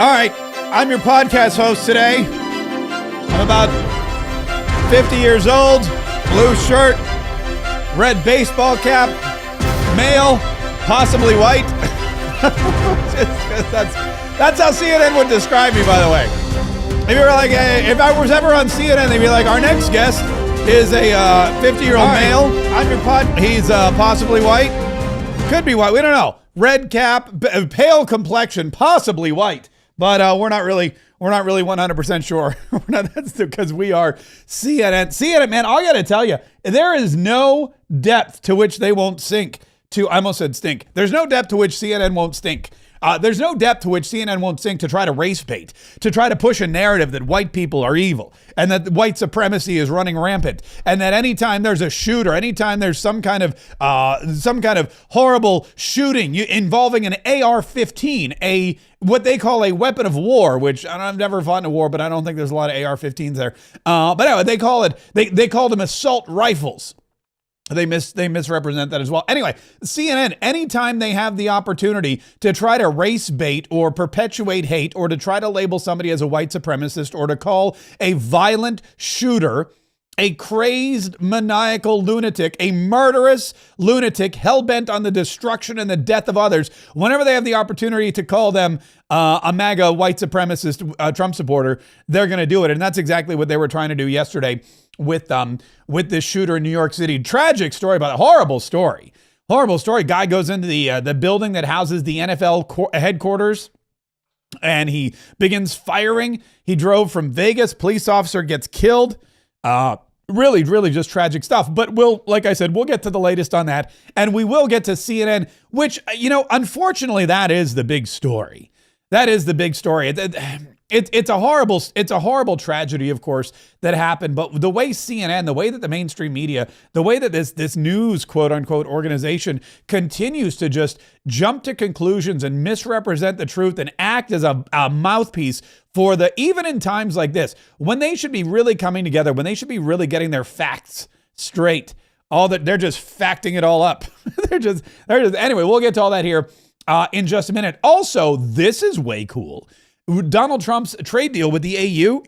All right, I'm your podcast host today. I'm about 50 years old, blue shirt, red baseball cap, male, possibly white. That's how CNN would describe me, by the way. If you were like, if I was ever on CNN, they'd be like, our next guest is a 50-year-old male. I'm your He's possibly white. Could be white. We don't know. Red cap, pale complexion, possibly white. But we're not really 100% sure. That's because we are CNN. CNN, man, I got to tell you, there is no depth to which they won't sink. I almost said stink. There's no depth to which CNN won't stink. There's no depth to which CNN won't sink to try to race bait, to try to push a narrative that white people are evil and that white supremacy is running rampant, and that anytime there's a shooter, anytime there's some kind of horrible shooting involving an AR-15, what they call a weapon of war, which I've never fought in a war, but I don't think there's a lot of AR-15s there. But anyway, they call them assault rifles. They misrepresent that as well. Anyway, CNN, anytime they have the opportunity to try to race bait or perpetuate hate or to try to label somebody as a white supremacist or to call a violent shooter a crazed, maniacal lunatic, a murderous lunatic hell-bent on the destruction and the death of others, whenever they have the opportunity to call them a MAGA white supremacist Trump supporter, they're going to do it. And that's exactly what they were trying to do yesterday with this shooter in New York City. Tragic story, but a horrible story. Horrible story. Guy goes into the building that houses the NFL headquarters, and he begins firing. He drove from Vegas. Police officer gets killed. Really, really just tragic stuff. But like I said, we'll get to the latest on that. And we will get to CNN, which, unfortunately, that is the big story. That is the big story. It's a horrible tragedy, of course, that happened. But the way CNN, the way that the mainstream media, the way that this news, quote unquote, organization continues to just jump to conclusions and misrepresent the truth and act as a mouthpiece for even in times like this, when they should be really coming together, when they should be really getting their facts straight, they're just facting it all up. Anyway, we'll get to all that here in just a minute. Also, this is way cool. Donald Trump's trade deal with the AU's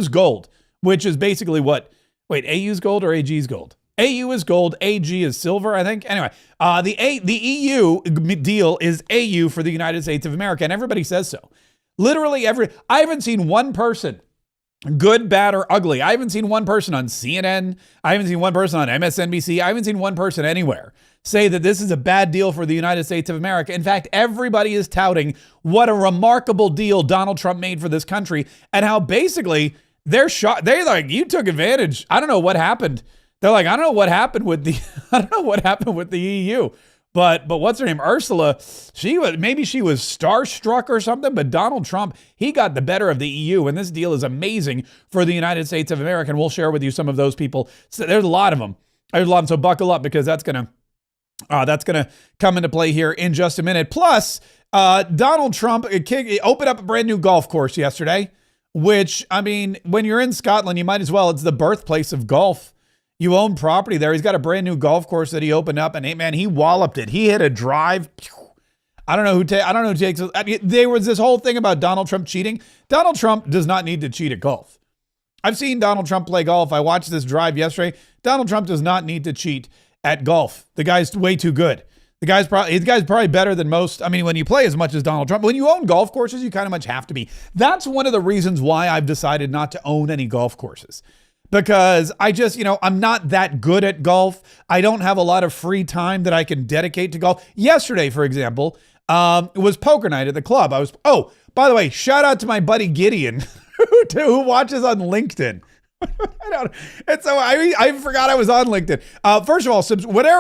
gold, which is basically AU's gold or AG's gold? AU is gold, AG is silver, I think. Anyway, the EU deal is AU for the United States of America, and everybody says so. Literally I haven't seen one person, good, bad, or ugly. I haven't seen one person on CNN. I haven't seen one person on MSNBC. I haven't seen one person anywhere say that this is a bad deal for the United States of America. In fact, everybody is touting what a remarkable deal Donald Trump made for this country and how basically they're shocked. They're like, you took advantage. I don't know what happened. They're like, I don't know what happened with the EU. But what's her name? Ursula, she was starstruck or something, but Donald Trump, he got the better of the EU, and this deal is amazing for the United States of America, and we'll share with you some of those people. So there's a lot of them. So buckle up, because that's gonna come into play here in just a minute. Plus, Donald Trump opened up a brand new golf course yesterday, which, I mean, when you're in Scotland, you might as well. It's the birthplace of golf. You own property there. He's got a brand new golf course that he opened up, and man, he walloped it. He hit a drive. I don't know who takes it. I mean, there was this whole thing about Donald Trump cheating. Donald Trump does not need to cheat at golf. I've seen Donald Trump play golf. I watched this drive yesterday. Donald Trump does not need to cheat at golf. The guy's way too good. The guy's probably better than most. I mean, when you play as much as Donald Trump, when you own golf courses, you kind of much have to be. That's one of the reasons why I've decided not to own any golf courses. Because I just, I'm not that good at golf. I don't have a lot of free time that I can dedicate to golf. Yesterday, for example, it was poker night at the club. By the way, shout out to my buddy Gideon, who watches on LinkedIn. I forgot I was on LinkedIn. First of all,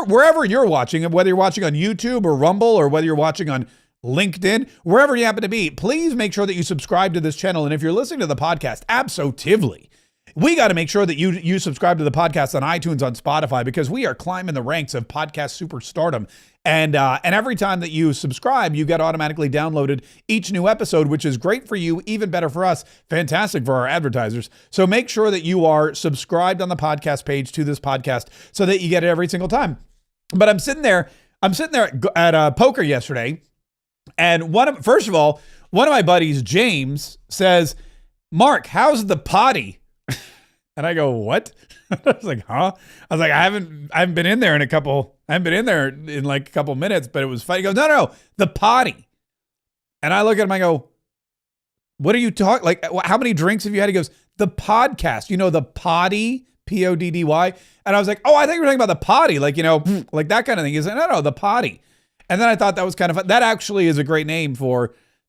wherever you're watching, whether you're watching on YouTube or Rumble or whether you're watching on LinkedIn, wherever you happen to be, please make sure that you subscribe to this channel. And if you're listening to the podcast, absolutely. We got to make sure that you subscribe to the podcast on iTunes, on Spotify, because we are climbing the ranks of podcast superstardom. And every time that you subscribe, you get automatically downloaded each new episode, which is great for you, even better for us, fantastic for our advertisers. So make sure that you are subscribed on the podcast page to this podcast so that you get it every single time. But I'm sitting there at poker yesterday, And first of all, one of my buddies, James, says, Mark, how's the potty? And I go, what? I was like, huh? I was like, I haven't been in there in a couple minutes, but it was funny. He goes, no, the potty. And I look at him, I go, what are you talking? Like, how many drinks have you had? He goes, the podcast, the potty, Poddy. And I was like, oh, I think we're talking about the potty. Like, like that kind of thing. He's like, no, the potty. And then I thought that was kind of fun. That actually is a great name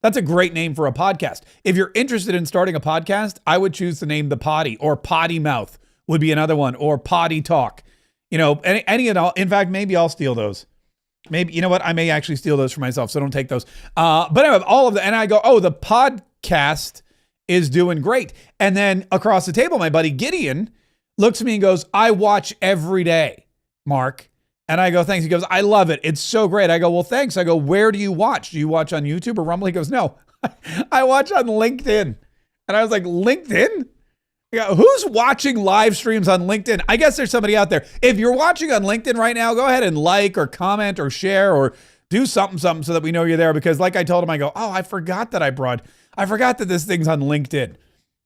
that's a great name for a podcast. If you're interested in starting a podcast, I would choose the name The Potty, or Potty Mouth would be another one, or Potty Talk. Any and all. In fact, maybe I'll steal those. Maybe, you know what? I may actually steal those for myself, so don't take those. But anyway, all of the, and I go, oh, the podcast is doing great. And then across the table, my buddy Gideon looks at me and goes, I watch every day, Mark. And I go, thanks. He goes, I love it. It's so great. I go, well, thanks. I go, where do you watch? Do you watch on YouTube or Rumble? He goes, no, I watch on LinkedIn. And I was like, LinkedIn? Yeah, who's watching live streams on LinkedIn? I guess there's somebody out there. If you're watching on LinkedIn right now, go ahead and like or comment or share or do something so that we know you're there. Because like I told him, I go, oh, I forgot that this thing's on LinkedIn.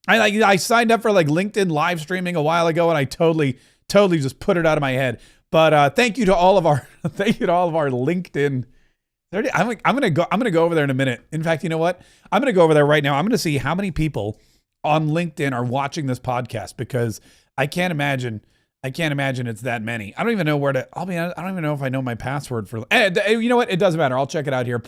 I signed up for like LinkedIn live streaming a while ago, and I totally just put it out of my head. But thank you to all of our LinkedIn. I'm gonna go over there in a minute. In fact, you know what? I'm gonna go over there right now. I'm gonna see how many people on LinkedIn are watching this podcast, because I can't imagine it's that many. I don't even know where to. I don't even know if I know my password for. You know what? It doesn't matter. I'll check it out here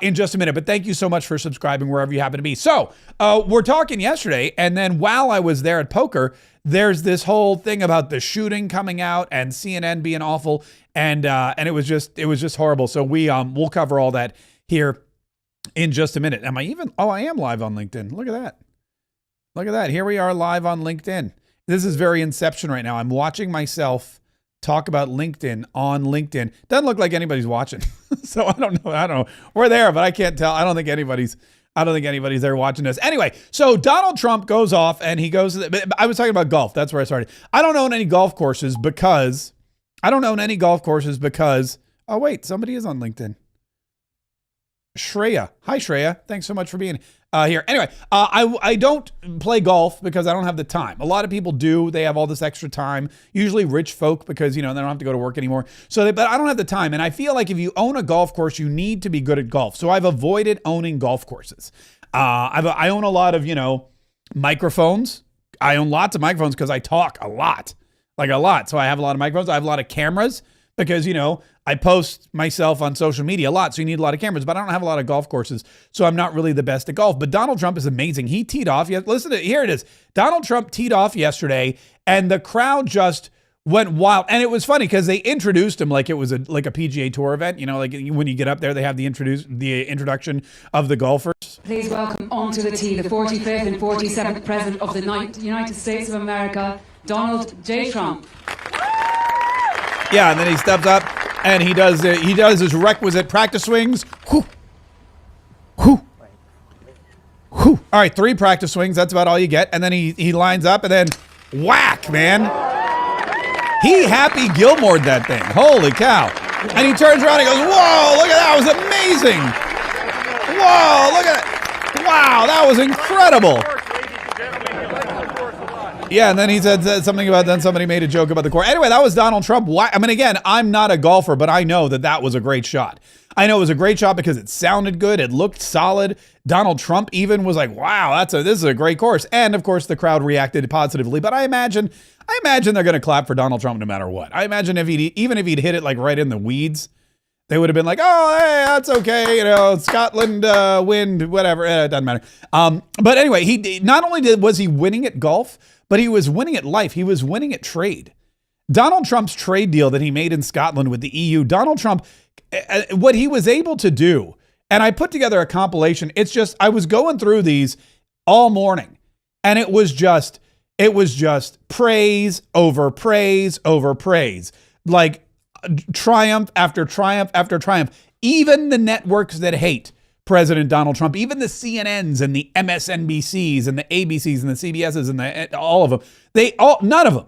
in just a minute. But thank you so much for subscribing wherever you happen to be. So we're talking yesterday, and then while I was there at poker, there's this whole thing about the shooting coming out and CNN being awful, and it was just horrible. So we'll cover all that here in just a minute. Am I even? Oh, I am live on LinkedIn. Look at that. Here we are live on LinkedIn. This is very Inception right now. I'm watching myself talk about LinkedIn on LinkedIn. Doesn't look like anybody's watching. So I don't know. We're there, but I can't tell. I don't think anybody's there watching this. Anyway, so Donald Trump goes off and he goes, I was talking about golf. That's where I started. I don't own any golf courses because, oh wait, somebody is on LinkedIn. Shreya. Hi, Shreya. Thanks so much for being here. Anyway, I don't play golf because I don't have the time. A lot of people do. They have all this extra time, usually rich folk, because, they don't have to go to work anymore. But I don't have the time. And I feel like if you own a golf course, you need to be good at golf. So I've avoided owning golf courses. I own a lot of, microphones. I own lots of microphones because I talk a lot. So I have a lot of microphones. I have a lot of cameras because, I post myself on social media a lot, so you need a lot of cameras, but I don't have a lot of golf courses, so I'm not really the best at golf. But Donald Trump is amazing. He teed off. Listen to it. Here it is. Donald Trump teed off yesterday, and the crowd just went wild. And it was funny because they introduced him like it was like a PGA Tour event. Like when you get up there, they have the introduction of the golfers. Please welcome onto the tee the 45th and 47th President of the United States of America, Donald J. Trump. Yeah, and then he steps up. And he does his requisite practice swings. Whoo. Whoo. Whoo. All right, 3 practice swings. That's about all you get. And then he lines up and then whack, man. He Happy Gilmore'd that thing. Holy cow. And he turns around and goes, whoa, look at that. That was amazing. Whoa, look at it. Wow, that was incredible. Yeah, and then he said something about, then somebody made a joke about the court. Anyway, that was Donald Trump. Again, I'm not a golfer, but I know that was a great shot. I know it was a great shot because it sounded good. It looked solid. Donald Trump even was like, wow, this is a great course. And of course, the crowd reacted positively. But I imagine they're going to clap for Donald Trump no matter what. I imagine if he'd hit it like right in the weeds, they would have been like, oh, hey, that's okay. Scotland, wind, whatever. It doesn't matter. But anyway, he not only was he winning at golf, but he was winning at life. He was winning at trade. Donald Trump's trade deal that he made in Scotland with the EU, Donald Trump, what he was able to do, and I put together a compilation. It's just, I was going through these all morning, and it was just praise over praise over praise, like triumph after triumph after triumph. Even the networks that hate President Donald Trump, even the CNNs and the MSNBCs and the ABCs and the CBSs and all of them, none of them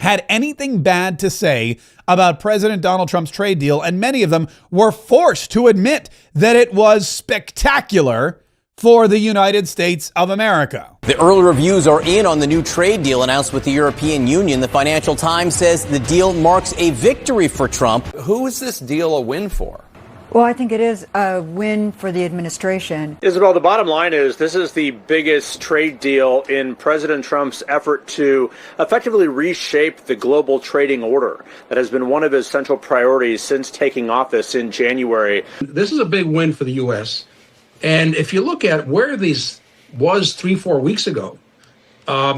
had anything bad to say about President Donald Trump's trade deal, and many of them were forced to admit that it was spectacular for the United States of America. The early reviews are in on the new trade deal announced with the European Union. The Financial Times says the deal marks a victory for Trump. Who is this deal a win for? Well, I think it is a win for the administration. Isabel, the bottom line is this is the biggest trade deal in President Trump's effort to effectively reshape the global trading order. That has been one of his central priorities since taking office in January. This is a big win for the U.S. And if you look at where this was 3-4 weeks ago,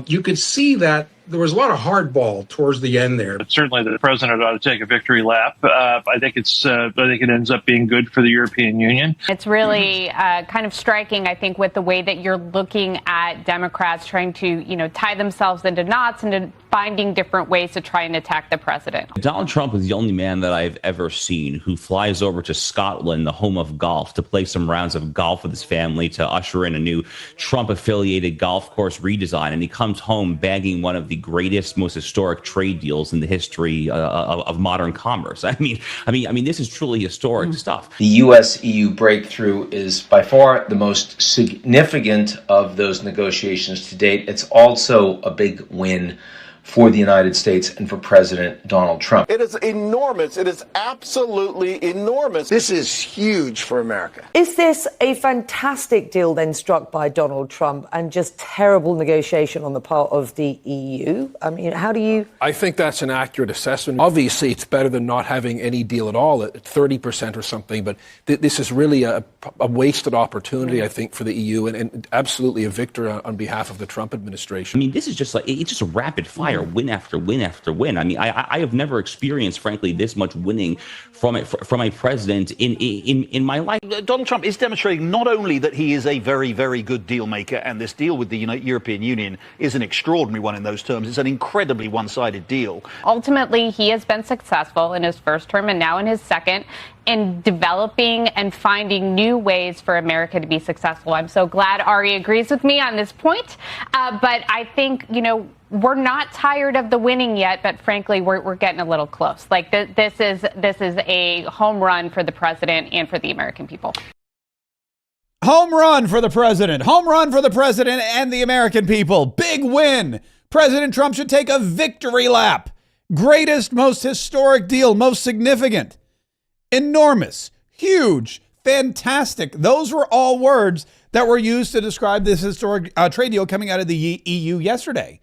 you could see that there was a lot of hardball towards the end there. But certainly the president ought to take a victory lap. I think it ends up being good for the European Union. It's really kind of striking, I think, with the way that you're looking at Democrats trying to, tie themselves into knots and finding different ways to try and attack the president. Donald Trump is the only man that I've ever seen who flies over to Scotland, the home of golf, to play some rounds of golf with his family, to usher in a new Trump-affiliated golf course redesign, and he comes home bagging one of the greatest, most historic trade deals in the history of modern commerce. I mean, this is truly historic stuff. The U.S.-EU breakthrough is by far the most significant of those negotiations to date. It's also a big win for the United States and for President Donald Trump. It is enormous. It is absolutely enormous. This is huge for America. Is this a fantastic deal then struck by Donald Trump and just terrible negotiation on the part of the EU? I mean, how do you... I think that's an accurate assessment. Obviously, it's better than not having any deal at all at 30% or something, but this is really a wasted opportunity, I think, for the EU and absolutely a victory on behalf of the Trump administration. I mean, this is just like, it's just a rapid fire. Win after win after win. I mean, I have never experienced, frankly, this much winning from a president in my life. Donald Trump is demonstrating not only that he is a very, very good deal maker, and this deal with the European Union is an extraordinary one in those terms. It's an incredibly one-sided deal. Ultimately, he has been successful in his first term and now in his second in developing and finding new ways for America to be successful. I'm so glad Ari agrees with me on this point. But I think, we're not tired of the winning yet, but frankly, we're getting a little close. Like this is a home run for the president and for the American people. Home run for the president. Home run for the president and the American people. Big win. President Trump should take a victory lap. Greatest, most historic deal, most significant. Enormous, huge, fantastic. Those were all words that were used to describe this historic trade deal coming out of the EU yesterday.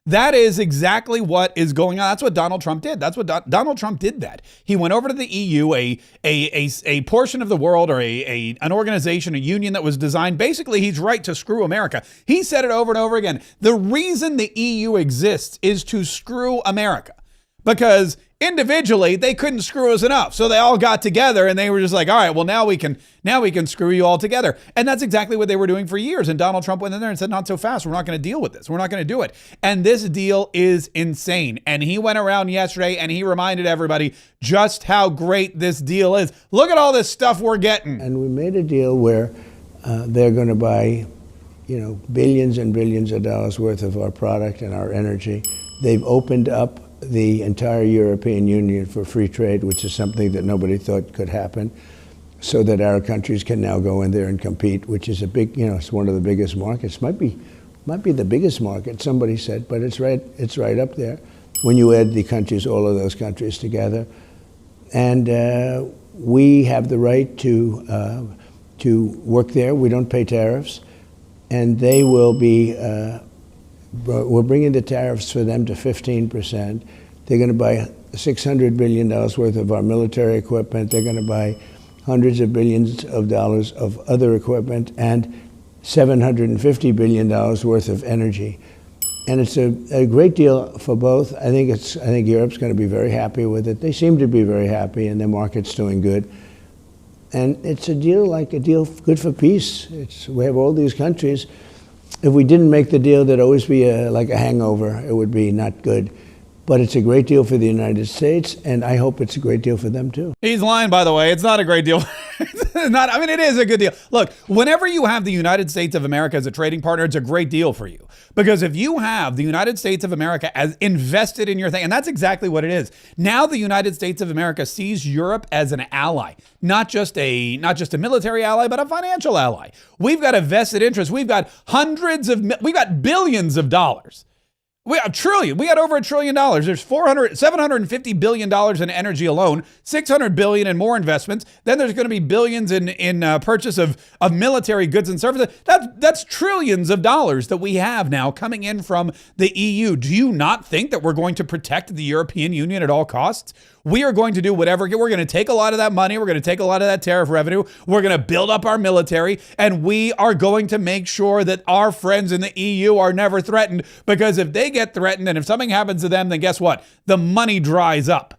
That is exactly what is going on. That's what Donald Trump did. That's what Donald Trump did that. He went over to the EU, a portion of the world or an organization, a union that was designed. Basically, he's right to screw America. He said it over and over again. The reason the EU exists is to screw America because individually they couldn't screw us enough. So they all got together and they were just like, all right, well, now we can screw you all together. And that's exactly what they were doing for years. And Donald Trump went in there and said, not so fast. We're not going to deal with this. We're not going to do it. And this deal is insane. And he went around yesterday and he reminded everybody just how great this deal is. Look at all this stuff we're getting. And we made a deal where they're going to buy, billions and billions of dollars worth of our product and our energy. They've opened up the entire European Union for free trade, which is something that nobody thought could happen, so that our countries can now go in there and compete, which is a big, it's one of the biggest markets. Might be the biggest market, somebody said, but it's right up there when you add the countries, all of those countries together. And we have the right to work there. We don't pay tariffs, and they will be. We're bringing the tariffs for them to 15%. They're going to buy $600 billion worth of our military equipment. They're going to buy hundreds of billions of dollars of other equipment and $750 billion worth of energy. And it's a great deal for both. I think Europe's going to be very happy with it. They seem to be very happy, and their market's doing good. And it's a deal good for peace. We have all these countries. If we didn't make the deal, there'd always be like a hangover. It would be not good. But it's a great deal for the United States, and I hope it's a great deal for them, too. He's lying, by the way. It's not a great deal. It is a good deal. Look, whenever you have the United States of America as a trading partner, it's a great deal for you. Because if you have the United States of America as invested in your thing, and that's exactly what it is. Now the United States of America sees Europe as an ally, not just a military ally, but a financial ally. We've got a vested interest. We've got billions of dollars. We got over $1 trillion. There's $750 billion in energy alone, $600 billion in more investments. Then there's going to be billions in purchase of military goods and services. That's trillions of dollars that we have now coming in from the EU. Do you not think that we're going to protect the European Union at all costs? We are going to do whatever. We're going to take a lot of that money. We're going to take a lot of that tariff revenue. We're going to build up our military, and we are going to make sure that our friends in the EU are never threatened, because if they get threatened and if something happens to them, then guess what? The money dries up.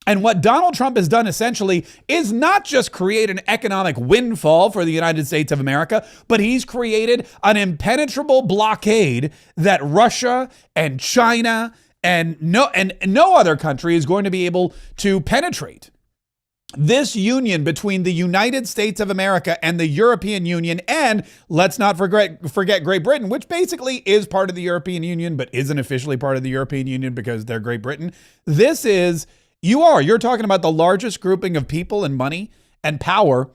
And what Donald Trump has done essentially is not just create an economic windfall for the United States of America, but he's created an impenetrable blockade that Russia and China and no other country is going to be able to penetrate. This union between the United States of America and the European Union, and let's not forget Great Britain, which basically is part of the European Union, but isn't officially part of the European Union because they're Great Britain. You're talking about the largest grouping of people and money and power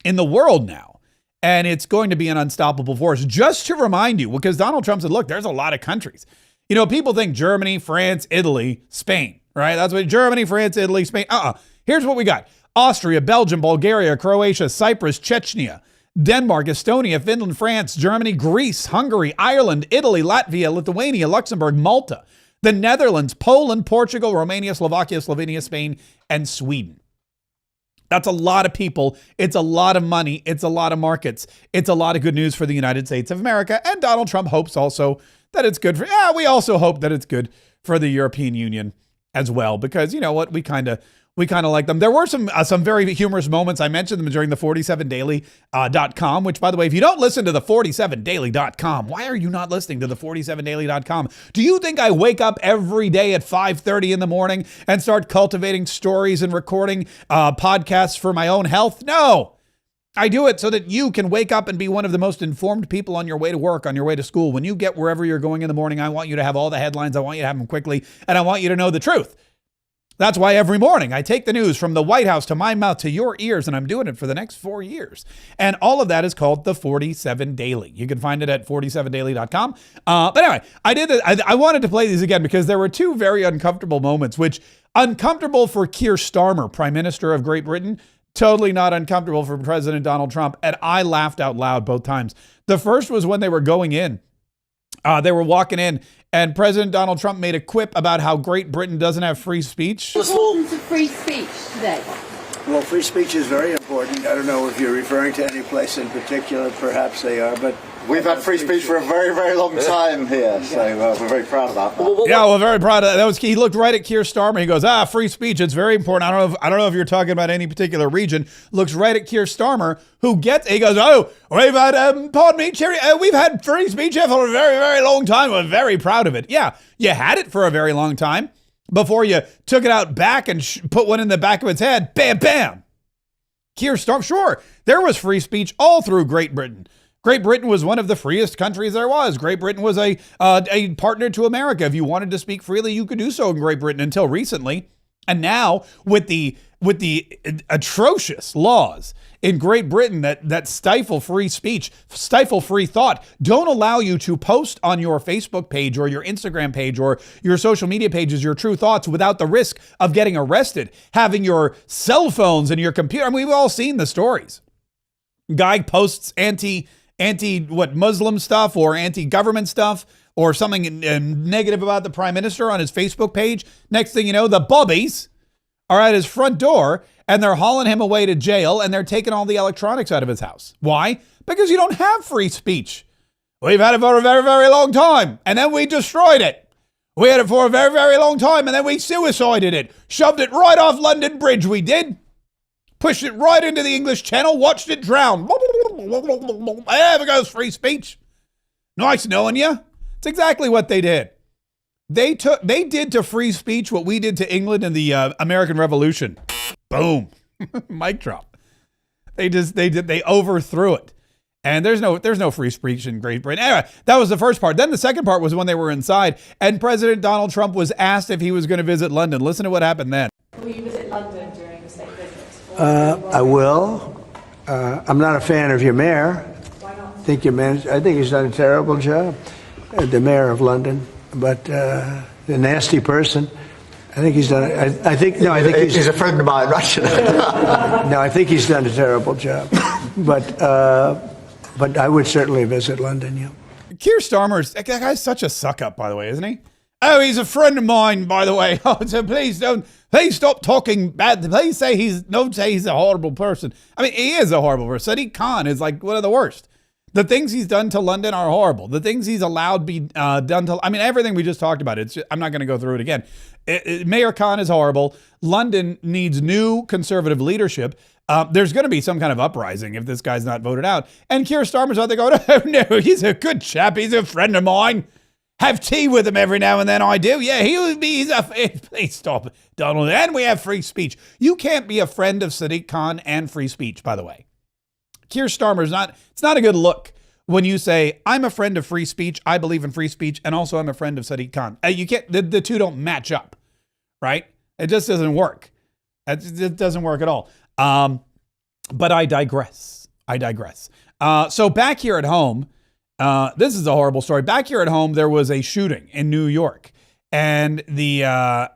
in the world now. And it's going to be an unstoppable force. Just to remind you, because Donald Trump said, look, there's a lot of countries. You know, people think Germany, France, Italy, Spain, right? That's what Germany, France, Italy, Spain. Here's what we got. Austria, Belgium, Bulgaria, Croatia, Cyprus, Chechnya, Denmark, Estonia, Finland, France, Germany, Greece, Hungary, Ireland, Italy, Latvia, Lithuania, Luxembourg, Malta, the Netherlands, Poland, Portugal, Romania, Slovakia, Slovenia, Spain, and Sweden. That's a lot of people. It's a lot of money. It's a lot of markets. It's a lot of good news for the United States of America. And Donald Trump hopes also that it's good we also hope that it's good for the European Union as well, because you know what? We kind of like them. There were some very humorous moments. I mentioned them during the 47daily.com, which, by the way, if you don't listen to the 47daily.com, why are you not listening to the 47daily.com? Do you think I wake up every day at 5:30 in the morning and start cultivating stories and recording podcasts for my own health? No. I do it so that you can wake up and be one of the most informed people on your way to work, on your way to school. When you get wherever you're going in the morning, I want you to have all the headlines. I want you to have them quickly, and I want you to know the truth. That's why every morning I take the news from the White House to my mouth to your ears, and I'm doing it for the next 4 years. And all of that is called the 47 Daily. You can find it at 47daily.com. But anyway, I wanted to play these again because there were two very uncomfortable moments, which uncomfortable for Keir Starmer, Prime Minister of Great Britain, totally not uncomfortable for President Donald Trump. And I laughed out loud both times. The first was when they were going in. They were walking in, and President Donald Trump made a quip about how Great Britain doesn't have free speech. What's important to free speech today? Well, free speech is very important. I don't know if you're referring to any place in particular. Perhaps they are, but we've had free speech for a very, very long time here, so we're very proud of that. Yeah, we're very proud of that. That was he looked right at Keir Starmer. He goes, free speech, it's very important. I don't know if you're talking about any particular region. Looks right at Keir Starmer, he goes, we've had, pardon me, Cherry, we've had free speech here for a very, very long time. We're very proud of it. Yeah, you had it for a very long time before you took it out back and put one in the back of its head. Bam, bam. Keir Starmer, sure, there was free speech all through Great Britain. Great Britain was one of the freest countries there was. Great Britain was a partner to America. If you wanted to speak freely, you could do so in Great Britain until recently. And now with the atrocious laws in Great Britain that stifle free speech, stifle free thought, don't allow you to post on your Facebook page or your Instagram page or your social media pages your true thoughts without the risk of getting arrested, having your cell phones and your computer. I mean, we've all seen the stories. Guy posts Muslim stuff or anti-government stuff or something negative about the prime minister on his Facebook page. Next thing you know, the bobbies are at his front door and they're hauling him away to jail and they're taking all the electronics out of his house. Why? Because you don't have free speech. We've had it for a very, very long time and then we destroyed it. We had it for a very, very long time and then we suicided it. Shoved it right off London Bridge, we did. Pushed it right into the English Channel, watched it drown. There goes free speech. Nice knowing you. It's exactly what they did. They did to free speech what we did to England in the American Revolution. Boom. Mic drop. They overthrew it. And there's no free speech in Great Britain. Anyway, that was the first part. Then the second part was when they were inside, and President Donald Trump was asked if he was going to visit London. Listen to what happened then. Will you visit London during the state visit? I will. I'm not a fan of your mayor. Why not? I think he's done a terrible job, the mayor of London. But the nasty person, I think he's done. I think he's a friend of mine, right? No, I think he's done a terrible job. But I would certainly visit London, yeah. Keir Starmer's, that guy's such a suck up, by the way, isn't he? Oh, he's a friend of mine, by the way. Oh, so please stop talking bad. Please don't say he's a horrible person. I mean, he is a horrible person. Sadiq Khan is like one of the worst. The things he's done to London are horrible. The things he's allowed be done to, I mean, everything we just talked about. I'm not going to go through it again. Mayor Khan is horrible. London needs new conservative leadership. There's going to be some kind of uprising if this guy's not voted out. And Keir Starmer's out there going, oh no, he's a good chap. He's a friend of mine. Have tea with him every now and then. I do. Yeah, please stop, Donald. And we have free speech. You can't be a friend of Sadiq Khan and free speech, by the way. Keir Starmer's it's not a good look when you say, I'm a friend of free speech. I believe in free speech. And also I'm a friend of Sadiq Khan. You can't, the two don't match up, right? It just doesn't work. It doesn't work at all. But I digress. So back here at home, this is a horrible story. Back here at home, there was a shooting in New York, and the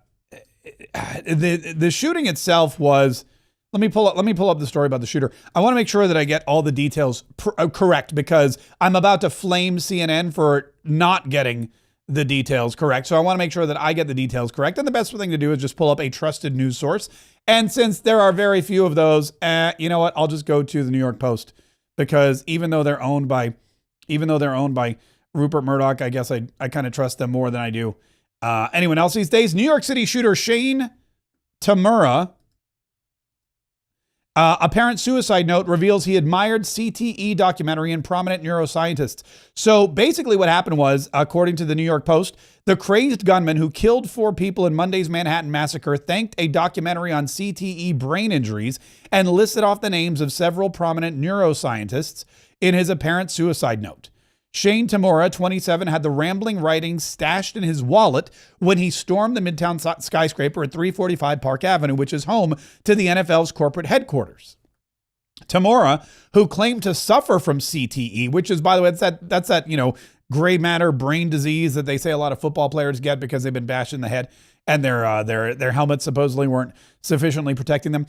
shooting itself was. Let me pull up the story about the shooter. I want to make sure that I get all the details correct because I'm about to flame CNN for not getting the details correct. So I want to make sure that I get the details correct. And the best thing to do is just pull up a trusted news source. And since there are very few of those, you know what? I'll just go to the New York Post because even though they're owned by Rupert Murdoch, I guess I kind of trust them more than I do anyone else these days. New York City shooter Shane Tamura. Apparent suicide note reveals he admired CTE documentary and prominent neuroscientists. So basically what happened was, according to the New York Post, the crazed gunman who killed 4 people in Monday's Manhattan massacre thanked a documentary on CTE brain injuries and listed off the names of several prominent neuroscientists in his apparent suicide note. Shane Tamura, 27, had the rambling writings stashed in his wallet when he stormed the Midtown skyscraper at 345 Park Avenue, which is home to the NFL's corporate headquarters. Tamura, who claimed to suffer from CTE, which is, by the way, that's that gray matter brain disease that they say a lot of football players get because they've been bashed in the head and their helmets supposedly weren't sufficiently protecting them.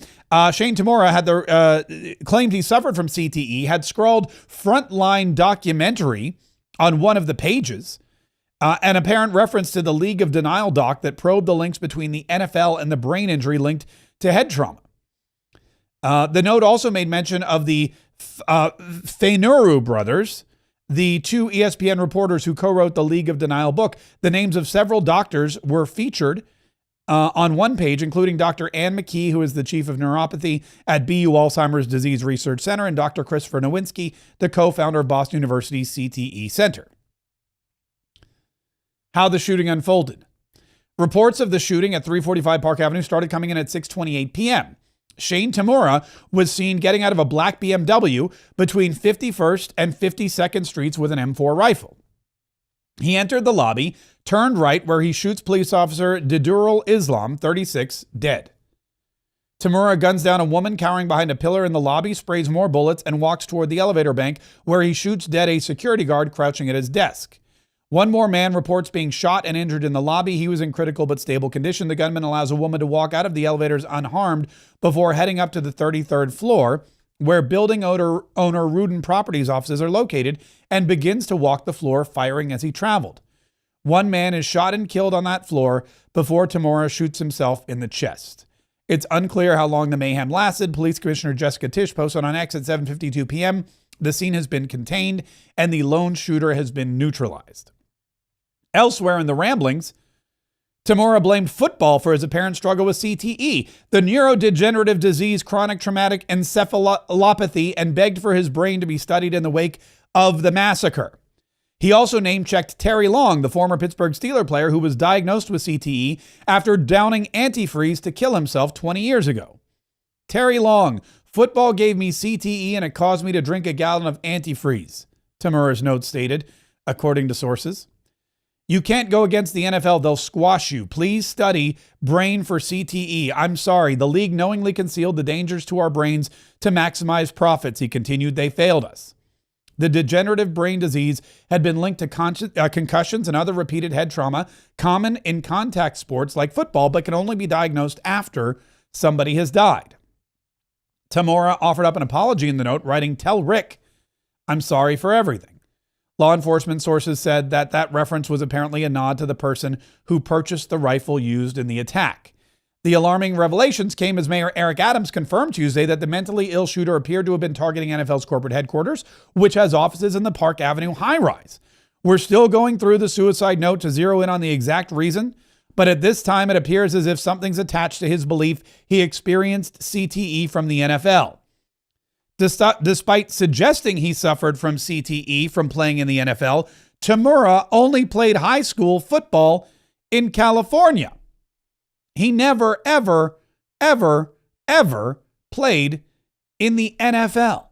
Shane Tamura claimed he suffered from CTE, had scrawled frontline documentary on one of the pages, an apparent reference to the League of Denial doc that probed the links between the NFL and the brain injury linked to head trauma. The note also made mention of the Fainuru brothers, the 2 ESPN reporters who co-wrote the League of Denial book. The names of several doctors were featured on one page, including Dr. Ann McKee, who is the chief of neuropathy at BU Alzheimer's Disease Research Center, and Dr. Christopher Nowinski, the co-founder of Boston University's CTE Center. How the shooting unfolded. Reports of the shooting at 345 Park Avenue started coming in at 6:28 p.m. Shane Tamura was seen getting out of a black BMW between 51st and 52nd Streets with an M4 rifle. He entered the lobby, turned right, where he shoots police officer Didurul Islam, 36, dead. Tamura guns down a woman cowering behind a pillar in the lobby, sprays more bullets, and walks toward the elevator bank, where he shoots dead a security guard crouching at his desk. One more man reports being shot and injured in the lobby. He was in critical but stable condition. The gunman allows a woman to walk out of the elevators unharmed before heading up to the 33rd floor, where building owner Rudin Properties offices are located, and begins to walk the floor, firing as he traveled. One man is shot and killed on that floor before Tamura shoots himself in the chest. It's unclear how long the mayhem lasted. Police Commissioner Jessica Tisch posted on X at 7:52 p.m. The scene has been contained and the lone shooter has been neutralized. Elsewhere in the ramblings, Tamura blamed football for his apparent struggle with CTE, the neurodegenerative disease chronic traumatic encephalopathy, and begged for his brain to be studied in the wake of the massacre. He also name-checked Terry Long, the former Pittsburgh Steelers player who was diagnosed with CTE after downing antifreeze to kill himself 20 years ago. Terry Long, Football gave me CTE and it caused me to drink a gallon of antifreeze, Tamura's note stated, according to sources. You can't go against the NFL. They'll squash you. Please study brain for CTE. I'm sorry. The league knowingly concealed the dangers to our brains to maximize profits. He continued, they failed us. The degenerative brain disease had been linked to concussions and other repeated head trauma, common in contact sports like football, but can only be diagnosed after somebody has died. Tamura offered up an apology in the note, writing, "Tell Rick, I'm sorry for everything." Law enforcement sources said that reference was apparently a nod to the person who purchased the rifle used in the attack. The alarming revelations came as Mayor Eric Adams confirmed Tuesday that the mentally ill shooter appeared to have been targeting NFL's corporate headquarters, which has offices in the Park Avenue high-rise. We're still going through the suicide note to zero in on the exact reason, but at this time it appears as if something's attached to his belief he experienced CTE from the NFL. Despite suggesting he suffered from CTE from playing in the NFL, Tamura only played high school football in California. He never, ever, ever, ever played in the NFL.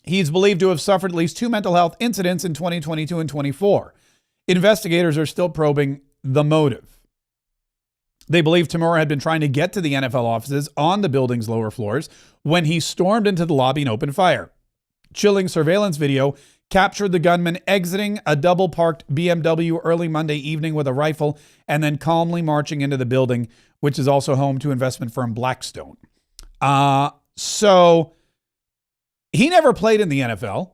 He's believed to have suffered at least 2 mental health incidents in 2022 and 24. Investigators are still probing the motive. They believe Tamura had been trying to get to the NFL offices on the building's lower floors when he stormed into the lobby and opened fire. Chilling surveillance video captured the gunman exiting a double-parked BMW early Monday evening with a rifle and then calmly marching into the building, which is also home to investment firm Blackstone. So he never played in the NFL.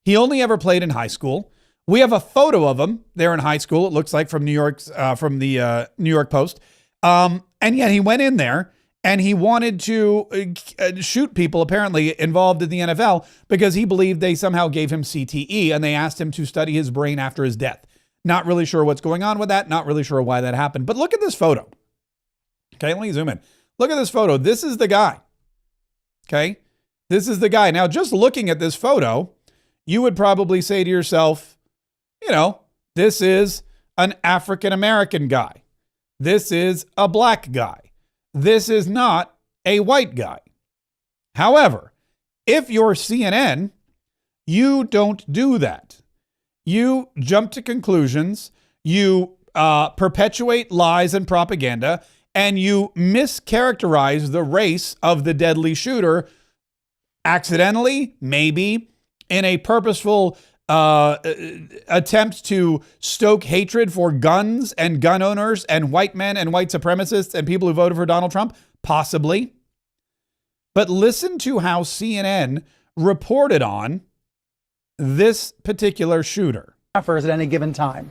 He only ever played in high school. We have a photo of him there in high school. It looks like from New York's from the New York Post. And yet he went in there and he wanted to shoot people apparently involved in the NFL because he believed they somehow gave him CTE and they asked him to study his brain after his death. Not really sure what's going on with that. Not really sure why that happened. But look at this photo. Okay, let me zoom in. Look at this photo. This is the guy. Okay, this is the guy. Now, just looking at this photo, you would probably say to yourself, you know, this is an African-American guy. This is a black guy. This is not a white guy. However, if you're CNN, you don't do that. You jump to conclusions, you perpetuate lies and propaganda, and you mischaracterize the race of the deadly shooter accidentally, maybe, in a purposeful attempt to stoke hatred for guns and gun owners and white men and white supremacists and people who voted for Donald Trump? Possibly. But listen to how CNN reported on this particular shooter. At any given time.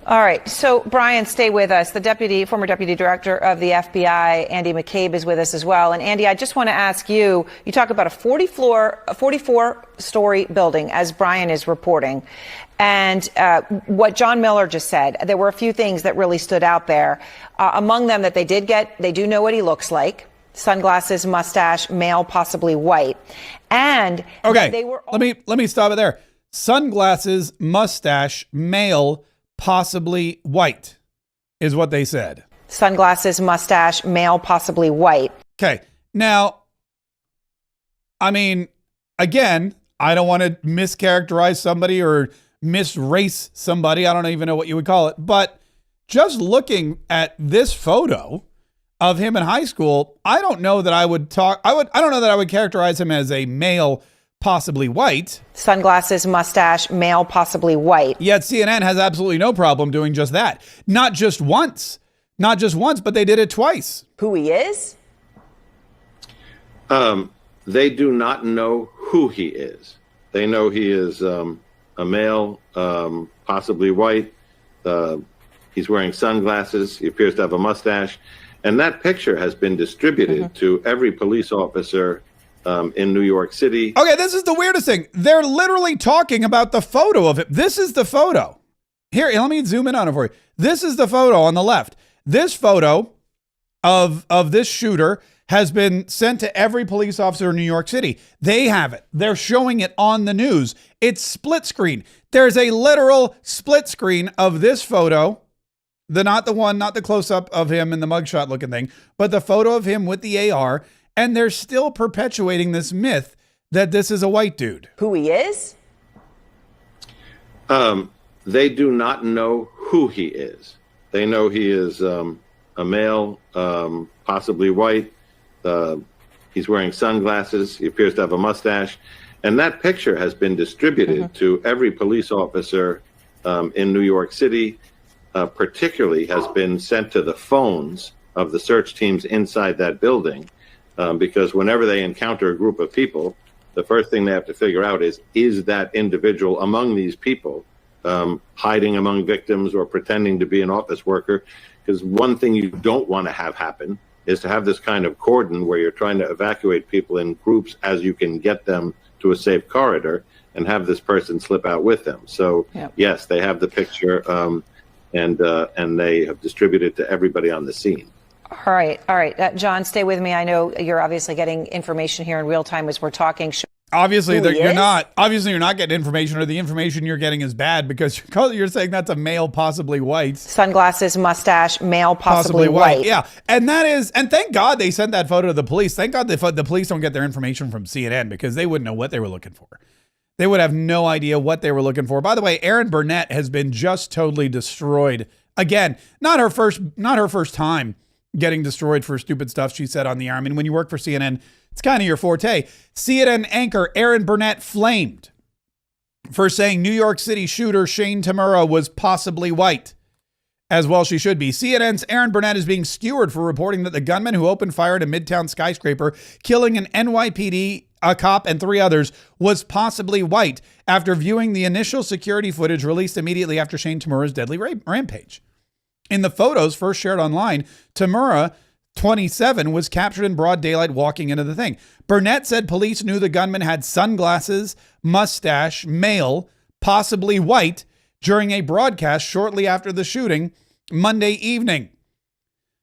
All right. So, Brian, stay with us. The former deputy director of the FBI, Andy McCabe, is with us as well. And Andy, I just want to ask you, you talk about a 44-story building, as Brian is reporting. And what John Miller just said, there were a few things that really stood out there. Among them that they do know what he looks like. Sunglasses, mustache, male, possibly white. And okay, they were let me stop it there. Sunglasses, mustache, male, possibly white is what they said. Sunglasses, mustache, male, possibly white. Okay. Now, I mean, again, I don't want to mischaracterize somebody or misrace somebody. I don't even know what you would call it. But just looking at this photo of him in high school, I don't know that I don't know that I would characterize him as a male, possibly white. Sunglasses, mustache, male, possibly white. Yet CNN has absolutely no problem doing just that. Not just once, but they did it twice. Who he is? They do not know who he is. They know he is a male, possibly white. He's wearing sunglasses. He appears to have a mustache. And that picture has been distributed to every police officer in New York City. Okay, this is the weirdest thing. They're literally talking about the photo of him. This is the photo. Here, let me zoom in on it for you. This is the photo on the left. This photo of this shooter has been sent to every police officer in New York City. They have it. They're showing it on the news. It's split screen. There's a literal split screen of this photo. Not the close-up of him in the mugshot looking thing, but the photo of him with the AR. And they're still perpetuating this myth that this is a white dude. Who he is? They do not know who he is. They know he is a male, possibly white. He's wearing sunglasses. He appears to have a mustache. And that picture has been distributed to every police officer in New York City, particularly has been sent to the phones of the search teams inside that building, because whenever they encounter a group of people, the first thing they have to figure out is that individual among these people hiding among victims or pretending to be an office worker? Because one thing you don't want to have happen is to have this kind of cordon where you're trying to evacuate people in groups as you can get them to a safe corridor and have this person slip out with them. So yes, they have the picture and they have distributed to everybody on the scene. All right. John, stay with me. I know you're obviously getting information here in real time as we're talking. Obviously, you're not. Obviously, you're not getting information, or the information you're getting is bad, because you're saying that's a male, possibly white. Sunglasses, mustache, male, possibly white. Yeah, and thank God they sent that photo to the police. Thank God the police don't get their information from CNN, because they wouldn't know what they were looking for. They would have no idea what they were looking for. By the way, Erin Burnett has been just totally destroyed again. Not her first time getting destroyed for stupid stuff she said on the air. I mean, when you work for CNN, it's kind of your forte. CNN anchor Erin Burnett flamed for saying New York City shooter Shane Tamura was possibly white. As well she should be. CNN's Erin Burnett is being skewered for reporting that the gunman who opened fire at a Midtown skyscraper, killing an NYPD, a cop, and 3 others, was possibly white after viewing the initial security footage released immediately after Shane Tamura's deadly rampage. In the photos first shared online, Tamura, 27, was captured in broad daylight walking into the thing. Burnett said police knew the gunman had sunglasses, mustache, male, possibly white, during a broadcast shortly after the shooting Monday evening.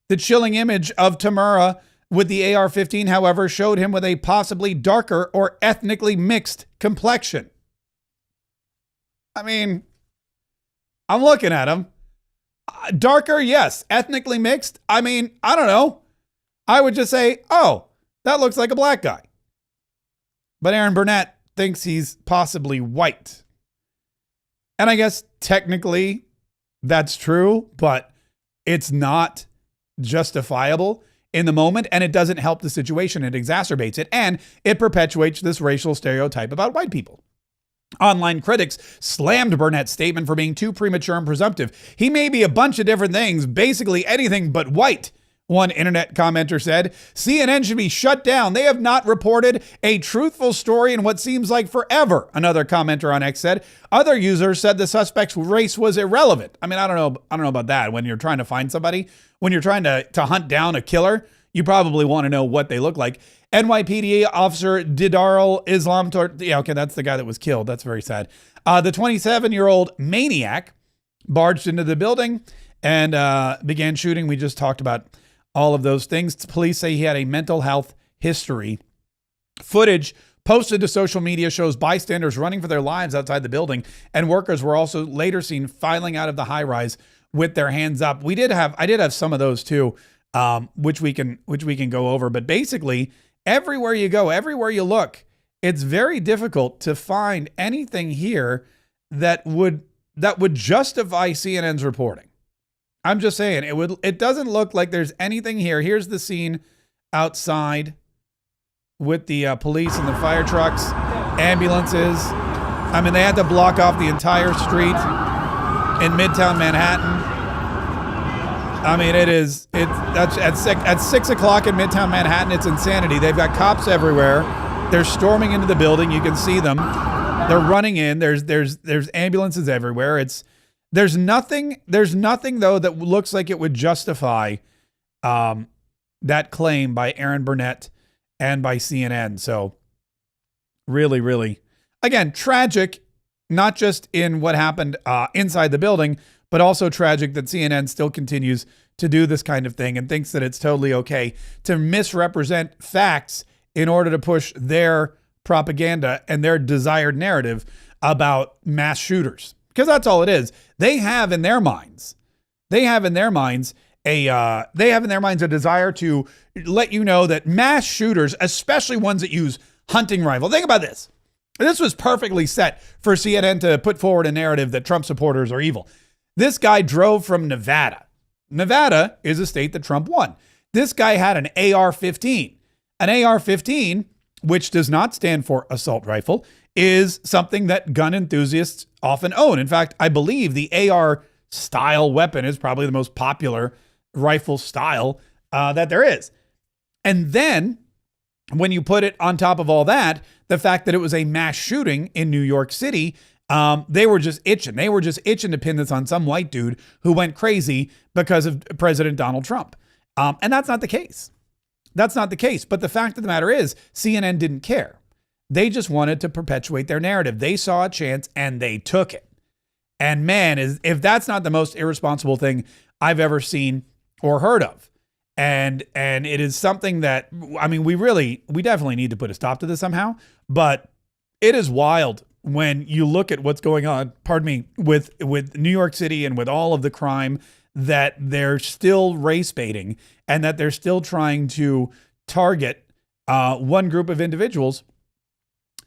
The chilling image of Tamura with the AR-15, however, showed him with a possibly darker or ethnically mixed complexion. I mean, I'm looking at him. Darker, yes. Ethnically mixed, I mean, I don't know. I would just say, oh, that looks like a black guy. But Erin Burnett thinks he's possibly white. And I guess technically that's true, but it's not justifiable in the moment, and it doesn't help the situation. It exacerbates it, and it perpetuates this racial stereotype about white people. Online critics slammed Burnett's statement for being too premature and presumptive. He may be a bunch of different things, basically anything but white, one internet commenter said. CNN should be shut down. They have not reported a truthful story in what seems like forever, another commenter on X said. Other users said the suspect's race was irrelevant. I mean, I don't know about that. When you're trying to find somebody, when you're trying to hunt down a killer, you probably want to know what they look like. NYPD officer Didarul Islam, that's the guy that was killed. That's very sad. The 27-year-old maniac barged into the building and began shooting. We just talked about all of those things. Police say he had a mental health history. Footage posted to social media shows bystanders running for their lives outside the building, and workers were also later seen filing out of the high-rise with their hands up. I did have some of those too, which we can go over. But basically, everywhere you go, everywhere you look, it's very difficult to find anything here that would justify CNN's reporting. I'm just saying, it doesn't look like there's anything here. Here's the scene outside with the police and the fire trucks, ambulances. I mean, they had to block off the entire street in Midtown Manhattan. I mean, that's at 6 o'clock in Midtown Manhattan. It's insanity. They've got cops everywhere. They're storming into the building. You can see them. They're running in. There's ambulances everywhere. There's nothing though that looks like it would justify that claim by Erin Burnett and by CNN. So really, really, again, tragic, not just in what happened inside the building, but also tragic that CNN still continues to do this kind of thing and thinks that it's totally okay to misrepresent facts in order to push their propaganda and their desired narrative about mass shooters. Because that's all it is. They have in their minds they have in their minds a desire to let you know that mass shooters, especially ones that use hunting rifle. Think about this. This was perfectly set for CNN to put forward a narrative that Trump supporters are evil. This guy drove from Nevada. Nevada is a state that Trump won. This guy had an AR-15. An AR-15, which does not stand for assault rifle, is something that gun enthusiasts often own. In fact, I believe the AR style weapon is probably the most popular rifle style that there is. And then when you put it on top of all that, the fact that it was a mass shooting in New York City, they were just itching. They were just itching to pin this on some white dude who went crazy because of President Donald Trump. And that's not the case. That's not the case. But the fact of the matter is, CNN didn't care. They just wanted to perpetuate their narrative. They saw a chance and they took it. And man, if that's not the most irresponsible thing I've ever seen or heard of. And it is something that, I mean, we definitely need to put a stop to this somehow. But it is wild when you look at what's going on, with New York City and with all of the crime, that they're still race baiting and that they're still trying to target one group of individuals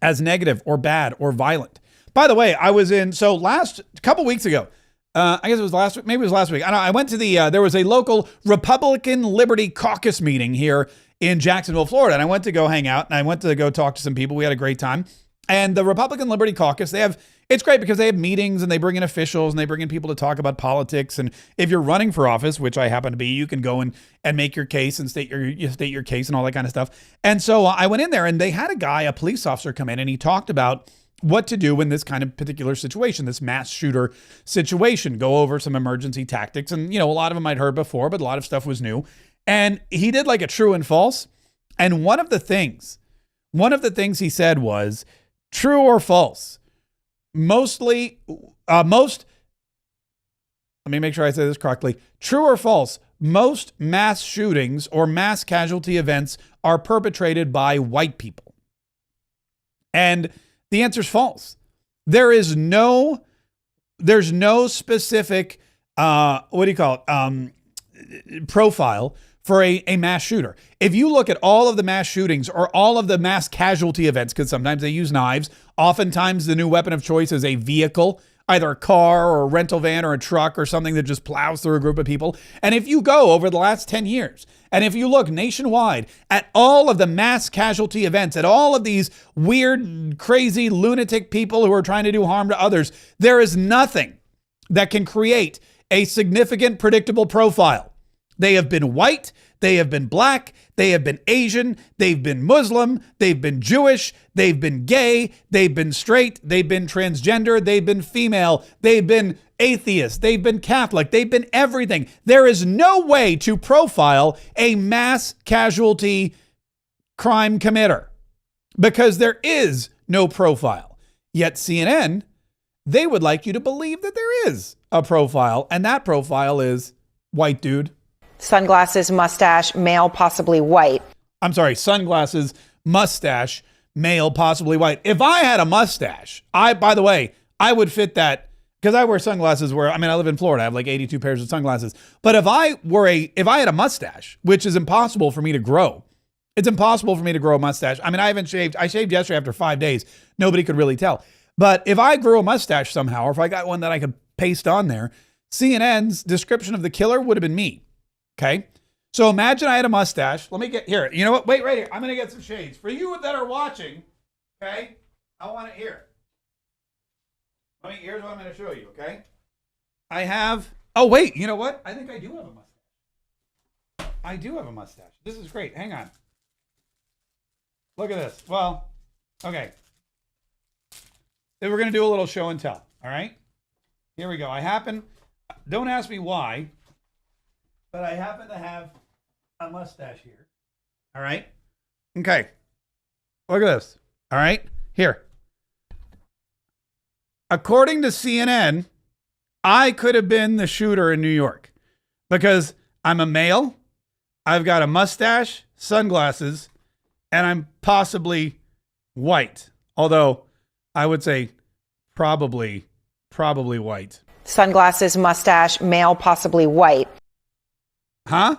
as negative or bad or violent. By the way, I was in, a couple weeks ago, I guess it was last week, maybe it was last week. I went to there was a local Republican Liberty Caucus meeting here in Jacksonville, Florida. And I went to go hang out and I went to go talk to some people. We had a great time. And the Republican Liberty Caucus, it's great because they have meetings and they bring in officials and they bring in people to talk about politics. And if you're running for office, which I happen to be, you can go and make your case and state your case and all that kind of stuff. And so I went in there and they had a police officer come in and he talked about what to do in this kind of particular situation, this mass shooter situation, go over some emergency tactics. And, a lot of them I'd heard before, but a lot of stuff was new. And he did like a true and false. And one of the things he said was, true or false, let me make sure I say this correctly. True or false, most mass shootings or mass casualty events are perpetrated by white people. And the answer is false. There's no specific, profile for a mass shooter. If you look at all of the mass shootings or all of the mass casualty events, because sometimes they use knives, oftentimes the new weapon of choice is a vehicle, either a car or a rental van or a truck or something that just plows through a group of people. And if you go over the last 10 years, and if you look nationwide at all of the mass casualty events, at all of these weird, crazy, lunatic people who are trying to do harm to others, there is nothing that can create a significant, predictable profile. They have been white, they have been black, they have been Asian, they've been Muslim, they've been Jewish, they've been gay, they've been straight, they've been transgender, they've been female, they've been atheist, they've been Catholic, they've been everything. There is no way to profile a mass casualty crime committer because there is no profile. Yet CNN, they would like you to believe that there is a profile, and that profile is white dude. Sunglasses, mustache, male, possibly white. I'm sorry, sunglasses, mustache, male, possibly white. If I had a mustache, by the way, I would fit that because I wear sunglasses I live in Florida. I have like 82 pairs of sunglasses. But if I had a mustache, which is impossible for me to grow, it's impossible for me to grow a mustache. I haven't shaved. I shaved yesterday after 5 days. Nobody could really tell. But if I grew a mustache somehow, or if I got one that I could paste on there, CNN's description of the killer would have been me. Okay. So imagine I had a mustache. Let me get here. You know what? Wait right here. I'm going to get some shades for you that are watching. Okay. I want it here. Here's what I'm going to show you. Okay. Oh, wait, you know what? I think I do have a mustache. I do have a mustache. This is great. Hang on. Look at this. Well, okay. Then we're going to do a little show and tell. All right. Here we go. Don't ask me why, but I happen to have a mustache here. All right. Okay. Look at this. All right. Here. According to CNN, I could have been the shooter in New York because I'm a male, I've got a mustache, sunglasses, and I'm possibly white. Although I would say probably white. Sunglasses, mustache, male, possibly white. Huh?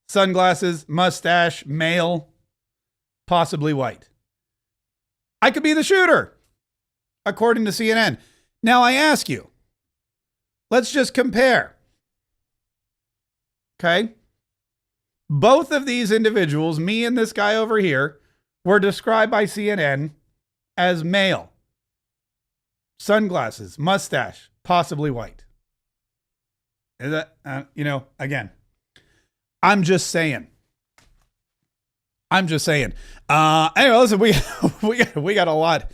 Sunglasses, mustache, male, possibly white. I could be the shooter, according to CNN. Now I ask you, let's just compare. Okay? Both of these individuals, me and this guy over here, were described by CNN as male. Sunglasses, mustache, possibly white. Is that, again, I'm just saying. Anyway, listen, we got a lot.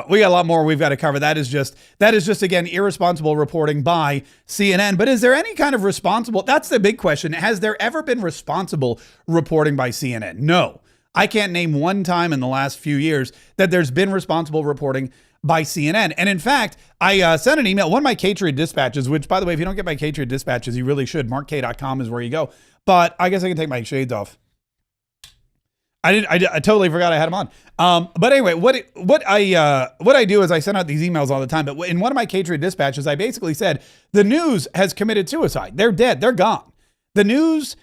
We got a lot more we've got to cover. That is just again irresponsible reporting by CNN. But is there any kind of responsible? That's the big question. Has there ever been responsible reporting by CNN? No. I can't name one time in the last few years that there's been responsible reporting by CNN. And in fact, I sent an email, one of my Kaye dispatches, which, by the way, if you don't get my Kaye dispatches, you really should. MarkKaye.com is where you go. But I guess I can take my shades off. I totally forgot I had them on. But anyway, what I do is I send out these emails all the time. But in one of my Kaye dispatches, I basically said the news has committed suicide. They're dead. They're gone. The news,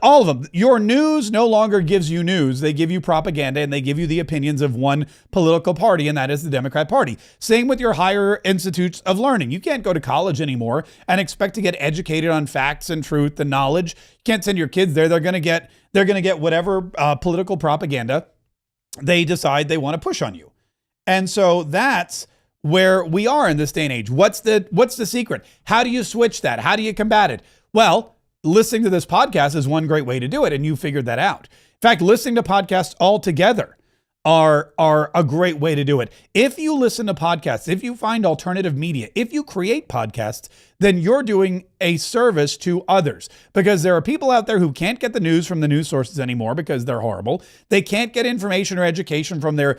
all of them. Your news no longer gives you news. They give you propaganda, and they give you the opinions of one political party, and that is the Democrat Party. Same with your higher institutes of learning. You can't go to college anymore and expect to get educated on facts and truth and knowledge. You can't send your kids there. They're going to get whatever political propaganda they decide they want to push on you. And so that's where we are in this day and age. What's the secret? How do you switch that? How do you combat it? Well, listening to this podcast is one great way to do it, and you figured that out. In fact, listening to podcasts altogether are a great way to do it. If you listen to podcasts, if you find alternative media, if you create podcasts, then you're doing a service to others, because there are people out there who can't get the news from the news sources anymore because they're horrible. They can't get information or education from their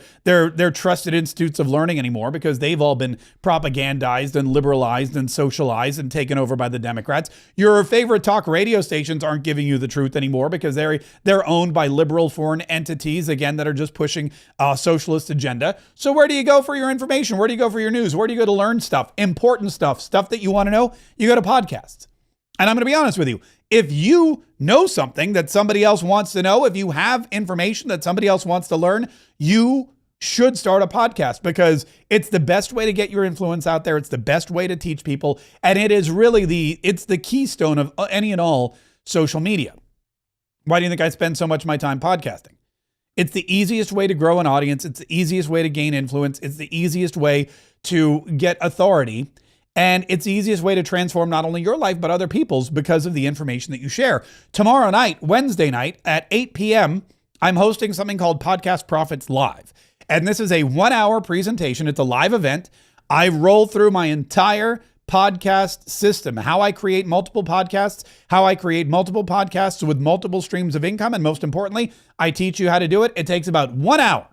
trusted institutes of learning anymore because they've all been propagandized and liberalized and socialized and taken over by the Democrats. Your favorite talk radio stations aren't giving you the truth anymore because they're owned by liberal foreign entities, again, that are just pushing a socialist agenda. So where do you go for your information? Where do you go for your news? Where do you go to learn stuff, important stuff that you want to know? You go to podcasts. And I'm going to be honest with you. If you know something that somebody else wants to know, if you have information that somebody else wants to learn, you should start a podcast, because it's the best way to get your influence out there. It's the best way to teach people. And it is really it's the keystone of any and all social media. Why do you think I spend so much of my time podcasting? It's the easiest way to grow an audience. It's the easiest way to gain influence. It's the easiest way to get authority. And it's the easiest way to transform not only your life, but other people's, because of the information that you share. Tomorrow night, Wednesday night at 8 p.m., I'm hosting something called Podcast Profits Live. And this is a 1-hour presentation. It's a live event. I roll through my entire podcast system, how I create multiple podcasts, with multiple streams of income. And most importantly, I teach you how to do it. It takes about 1 hour.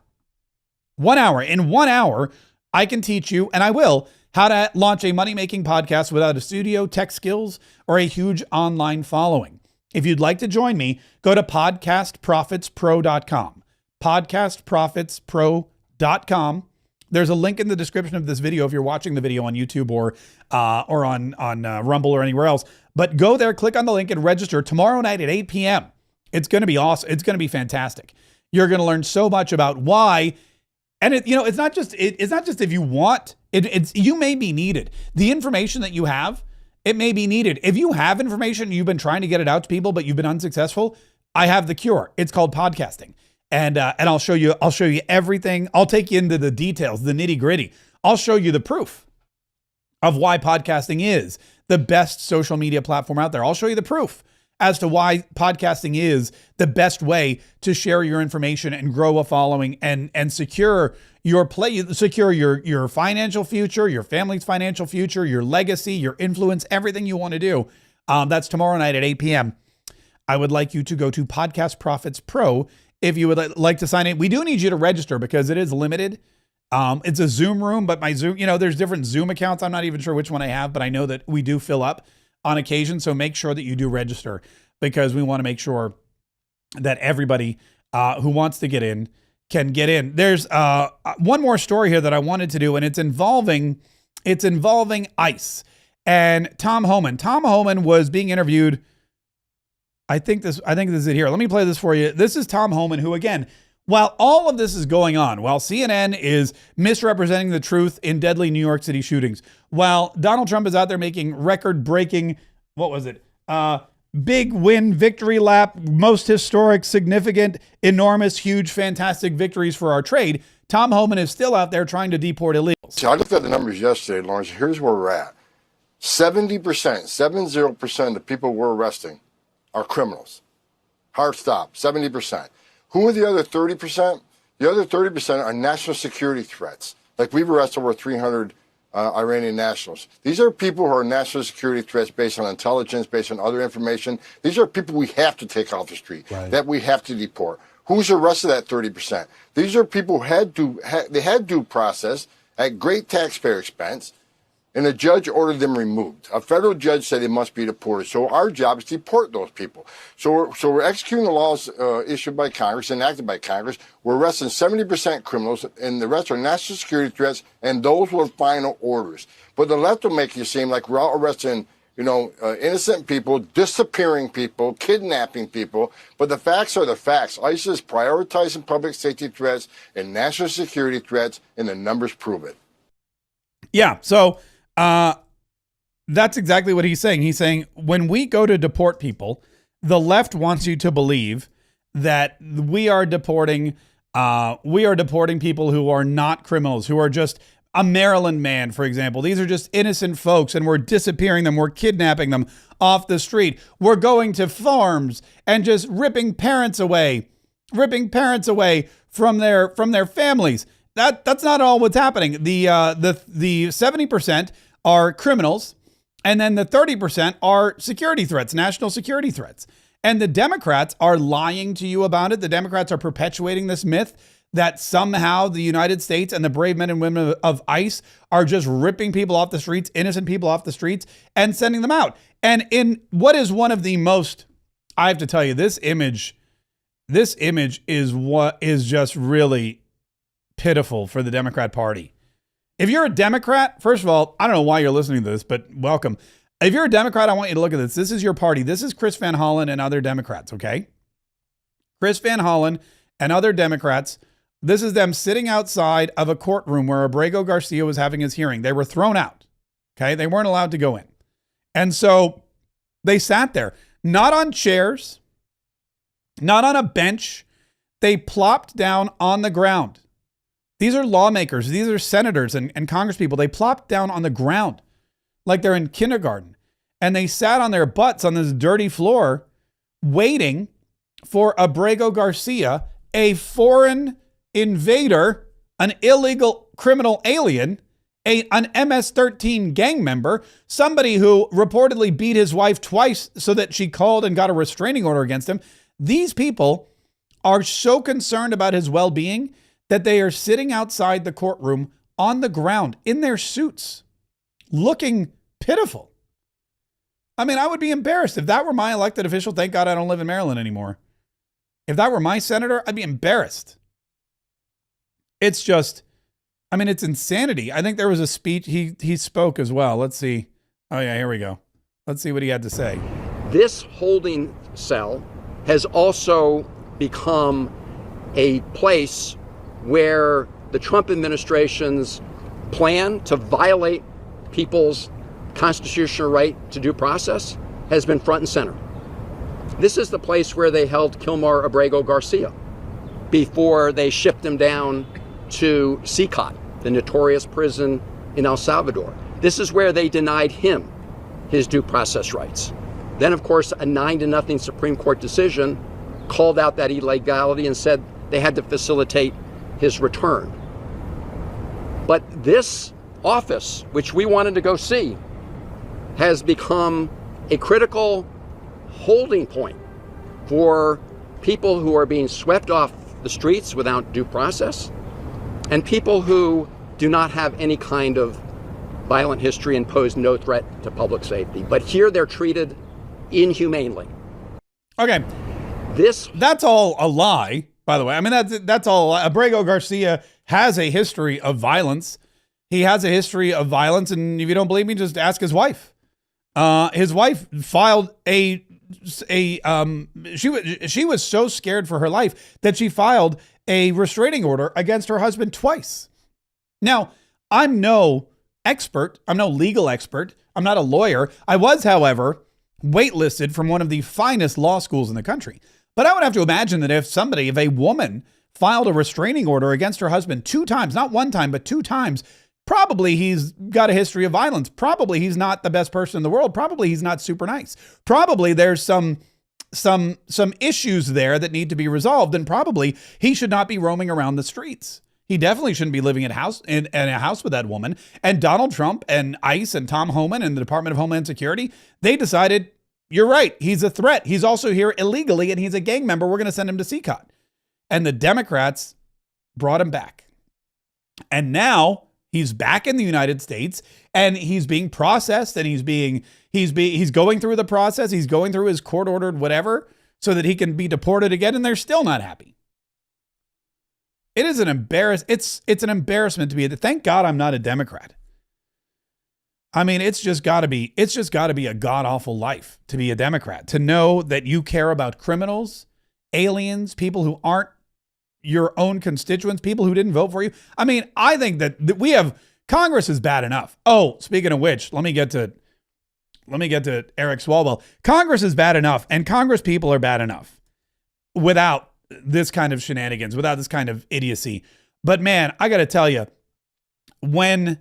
1 hour. In 1 hour, I can teach you, and I will, how to launch a money-making podcast without a studio, tech skills, or a huge online following. If you'd like to join me, go to podcastprofitspro.com. Podcastprofitspro.com. There's a link in the description of this video if you're watching the video on YouTube or on Rumble or anywhere else. But go there, click on the link, and register tomorrow night at 8 p.m. It's going to be awesome. It's going to be fantastic. You're going to learn so much about why. And it's not just if you want. It's you may be needed. The information that you have, it may be needed. If you have information and you've been trying to get it out to people, but you've been unsuccessful, I have the cure. It's called podcasting. And I'll show you everything. I'll take you into the details, the nitty-gritty. I'll show you the proof of why podcasting is the best social media platform out there. I'll show you the proof as to why podcasting is the best way to share your information and grow a following and secure your financial future, your family's financial future, your legacy, your influence, everything you want to do. That's tomorrow night at 8 p.m. I would like you to go to Podcast Profits Pro if you would like to sign in. We do need you to register because it is limited. It's a Zoom room, but my Zoom, there's different Zoom accounts. I'm not even sure which one I have, but I know that we do fill up on occasion. So make sure that you do register, because we want to make sure that everybody who wants to get in can get in. There's one more story here that I wanted to do, and it's involving ICE and Tom Homan. Tom Homan was being interviewed I think this is it here. Let me play this for you. This is Tom Homan, who, again, while all of this is going on, while CNN is misrepresenting the truth in deadly New York City shootings, while Donald Trump is out there making record-breaking, big win, victory lap, most historic, significant, enormous, huge, fantastic victories for our trade, Tom Homan is still out there trying to deport illegals. So I looked at the numbers yesterday, Lawrence. Here's where we're at. 70% of the people we're arresting are criminals. Hard stop, 70%. Who are the other 30%? The other 30% are national security threats. Like we've arrested over 300 Iranian nationals. These are people who are national security threats based on intelligence, based on other information. These are people we have to take off the street, that we have to deport. Who's the rest of that 30%? These are people who had due process at great taxpayer expense, and a judge ordered them removed. A federal judge said they must be deported. So our job is to deport those people. So we're executing the laws issued by Congress, enacted by Congress. We're arresting 70% criminals, and the rest are national security threats, and those with final orders. But the left will make you seem like we're out arresting, innocent people, disappearing people, kidnapping people. But the facts are the facts. ICE is prioritizing public safety threats and national security threats, and the numbers prove it. Yeah, so that's exactly what he's saying. He's saying when we go to deport people, the left wants you to believe that we are deporting people who are not criminals, who are just a Maryland man, for example. These are just innocent folks, and we're disappearing them. We're kidnapping them off the street. We're going to farms and just ripping parents away from their families. That's not all what's happening. The 70% are criminals, and then the 30% are security threats, national security threats. And the Democrats are lying to you about it. The Democrats are perpetuating this myth that somehow the United States and the brave men and women of ICE are just ripping people off the streets, innocent people off the streets, and sending them out. And in what is one of the most, I have to tell you, this image is what is just really pitiful for the Democrat Party. If you're a Democrat, first of all, I don't know why you're listening to this, but welcome. If you're a Democrat, I want you to look at this. This is your party. This is Chris Van Hollen and other Democrats, okay? Chris Van Hollen and other Democrats, this is them sitting outside of a courtroom where Abrego Garcia was having his hearing. They were thrown out, okay? They weren't allowed to go in. And so they sat there, not on chairs, not on a bench. They plopped down on the ground. These are lawmakers. These are senators and congresspeople. They plopped down on the ground like they're in kindergarten. And they sat on their butts on this dirty floor waiting for Abrego Garcia, a foreign invader, an illegal criminal alien, an MS-13 gang member, somebody who reportedly beat his wife twice so that she called and got a restraining order against him. These people are so concerned about his well-being that they are sitting outside the courtroom on the ground in their suits, looking pitiful. I mean, I would be embarrassed if that were my elected official. Thank God I don't live in Maryland anymore. If that were my senator, I'd be embarrassed. It's just, I mean, it's insanity. I think there was a speech he spoke as well. Let's see. Oh yeah, here we go. Let's see what he had to say. This holding cell has also become a place where the Trump administration's plan to violate people's constitutional right to due process has been front and center. This is the place where they held Kilmar Abrego Garcia before they shipped him down to CCOT, the notorious prison in El Salvador. This is where they denied him his due process rights. Then, of course, a 9-0 Supreme Court decision called out that illegality and said they had to facilitate his return. But this office, which we wanted to go see, has become a critical holding point for people who are being swept off the streets without due process and people who do not have any kind of violent history and pose no threat to public safety. But here they're treated inhumanely. Okay. That's all a lie, by the way. I mean, that's all a lie. Abrego Garcia has a history of violence. He has a history of violence, and if you don't believe me, just ask his wife. His wife filed a she was so scared for her life that she filed a restraining order against her husband twice. Now, I'm no expert. I'm no legal expert. I'm not a lawyer. I was, however, waitlisted from one of the finest law schools in the country. But I would have to imagine that if a woman filed a restraining order against her husband 2 times, not 1 time, but 2 times, probably he's got a history of violence. Probably he's not the best person in the world. Probably he's not super nice. Probably there's some issues there that need to be resolved, and probably he should not be roaming around the streets. He definitely shouldn't be living in a house with that woman. And Donald Trump and ICE and Tom Homan and the Department of Homeland Security, they decided, you're right, he's a threat. He's also here illegally and he's a gang member. We're going to send him to CCOT. And the Democrats brought him back. And now he's back in the United States and he's being processed and he's going through the process. He's going through his court-ordered whatever so that he can be deported again, and they're still not happy. It is an it's an embarrassment to be. Thank God I'm not a Democrat. I mean, it's just got to be a god-awful life to be a Democrat, to know that you care about criminals, aliens, people who aren't your own constituents, people who didn't vote for you. I mean, I think that we have Congress is bad enough. Oh, speaking of which, let me get to Eric Swalwell. Congress is bad enough, and Congress people are bad enough without this kind of shenanigans, without this kind of idiocy. But man, I got to tell you, when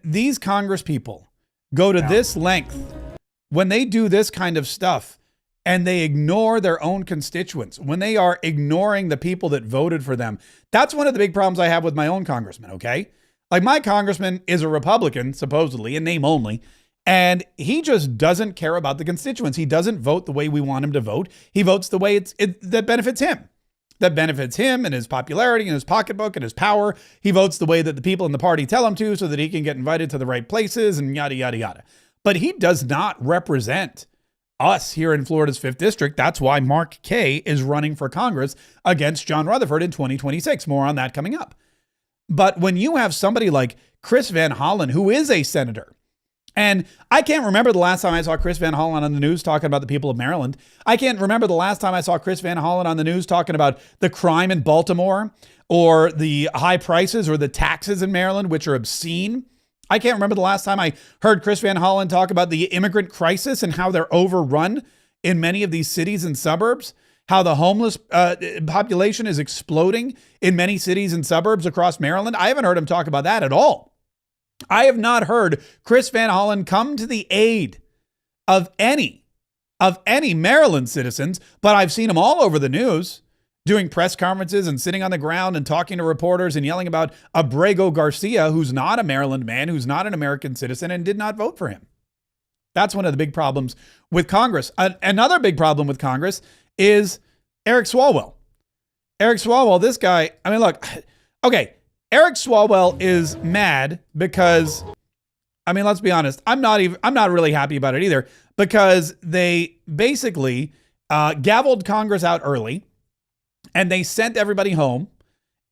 these Congress people go to this length, when they do this kind of stuff and they ignore their own constituents, when they are ignoring the people that voted for them, that's one of the big problems I have with my own congressman, okay? Like, my congressman is a Republican, supposedly, in name only, and he just doesn't care about the constituents. He doesn't vote the way we want him to vote. He votes the way that benefits him. That benefits him and his popularity and his pocketbook and his power. He votes the way that the people in the party tell him to so that he can get invited to the right places and yada, yada, yada. But he does not represent us here in Florida's 5th District. That's why Mark Kaye is running for Congress against John Rutherford in 2026. More on that coming up. But when you have somebody like Chris Van Hollen, who is a senator, and I can't remember the last time I saw Chris Van Hollen on the news talking about the people of Maryland. I can't remember the last time I saw Chris Van Hollen on the news talking about the crime in Baltimore or the high prices or the taxes in Maryland, which are obscene. I can't remember the last time I heard Chris Van Hollen talk about the immigrant crisis and how they're overrun in many of these cities and suburbs, how the homeless population is exploding in many cities and suburbs across Maryland. I haven't heard him talk about that at all. I have not heard Chris Van Hollen come to the aid of any Maryland citizens, but I've seen him all over the news doing press conferences and sitting on the ground and talking to reporters and yelling about Abrego Garcia, who's not a Maryland man, who's not an American citizen and did not vote for him. That's one of the big problems with Congress. Another big problem with Congress is Eric Swalwell. Eric Swalwell, this guy, I mean, look, okay. Eric Swalwell is mad because, I mean, let's be honest, I'm not really happy about it either, because they basically gavelled Congress out early and they sent everybody home.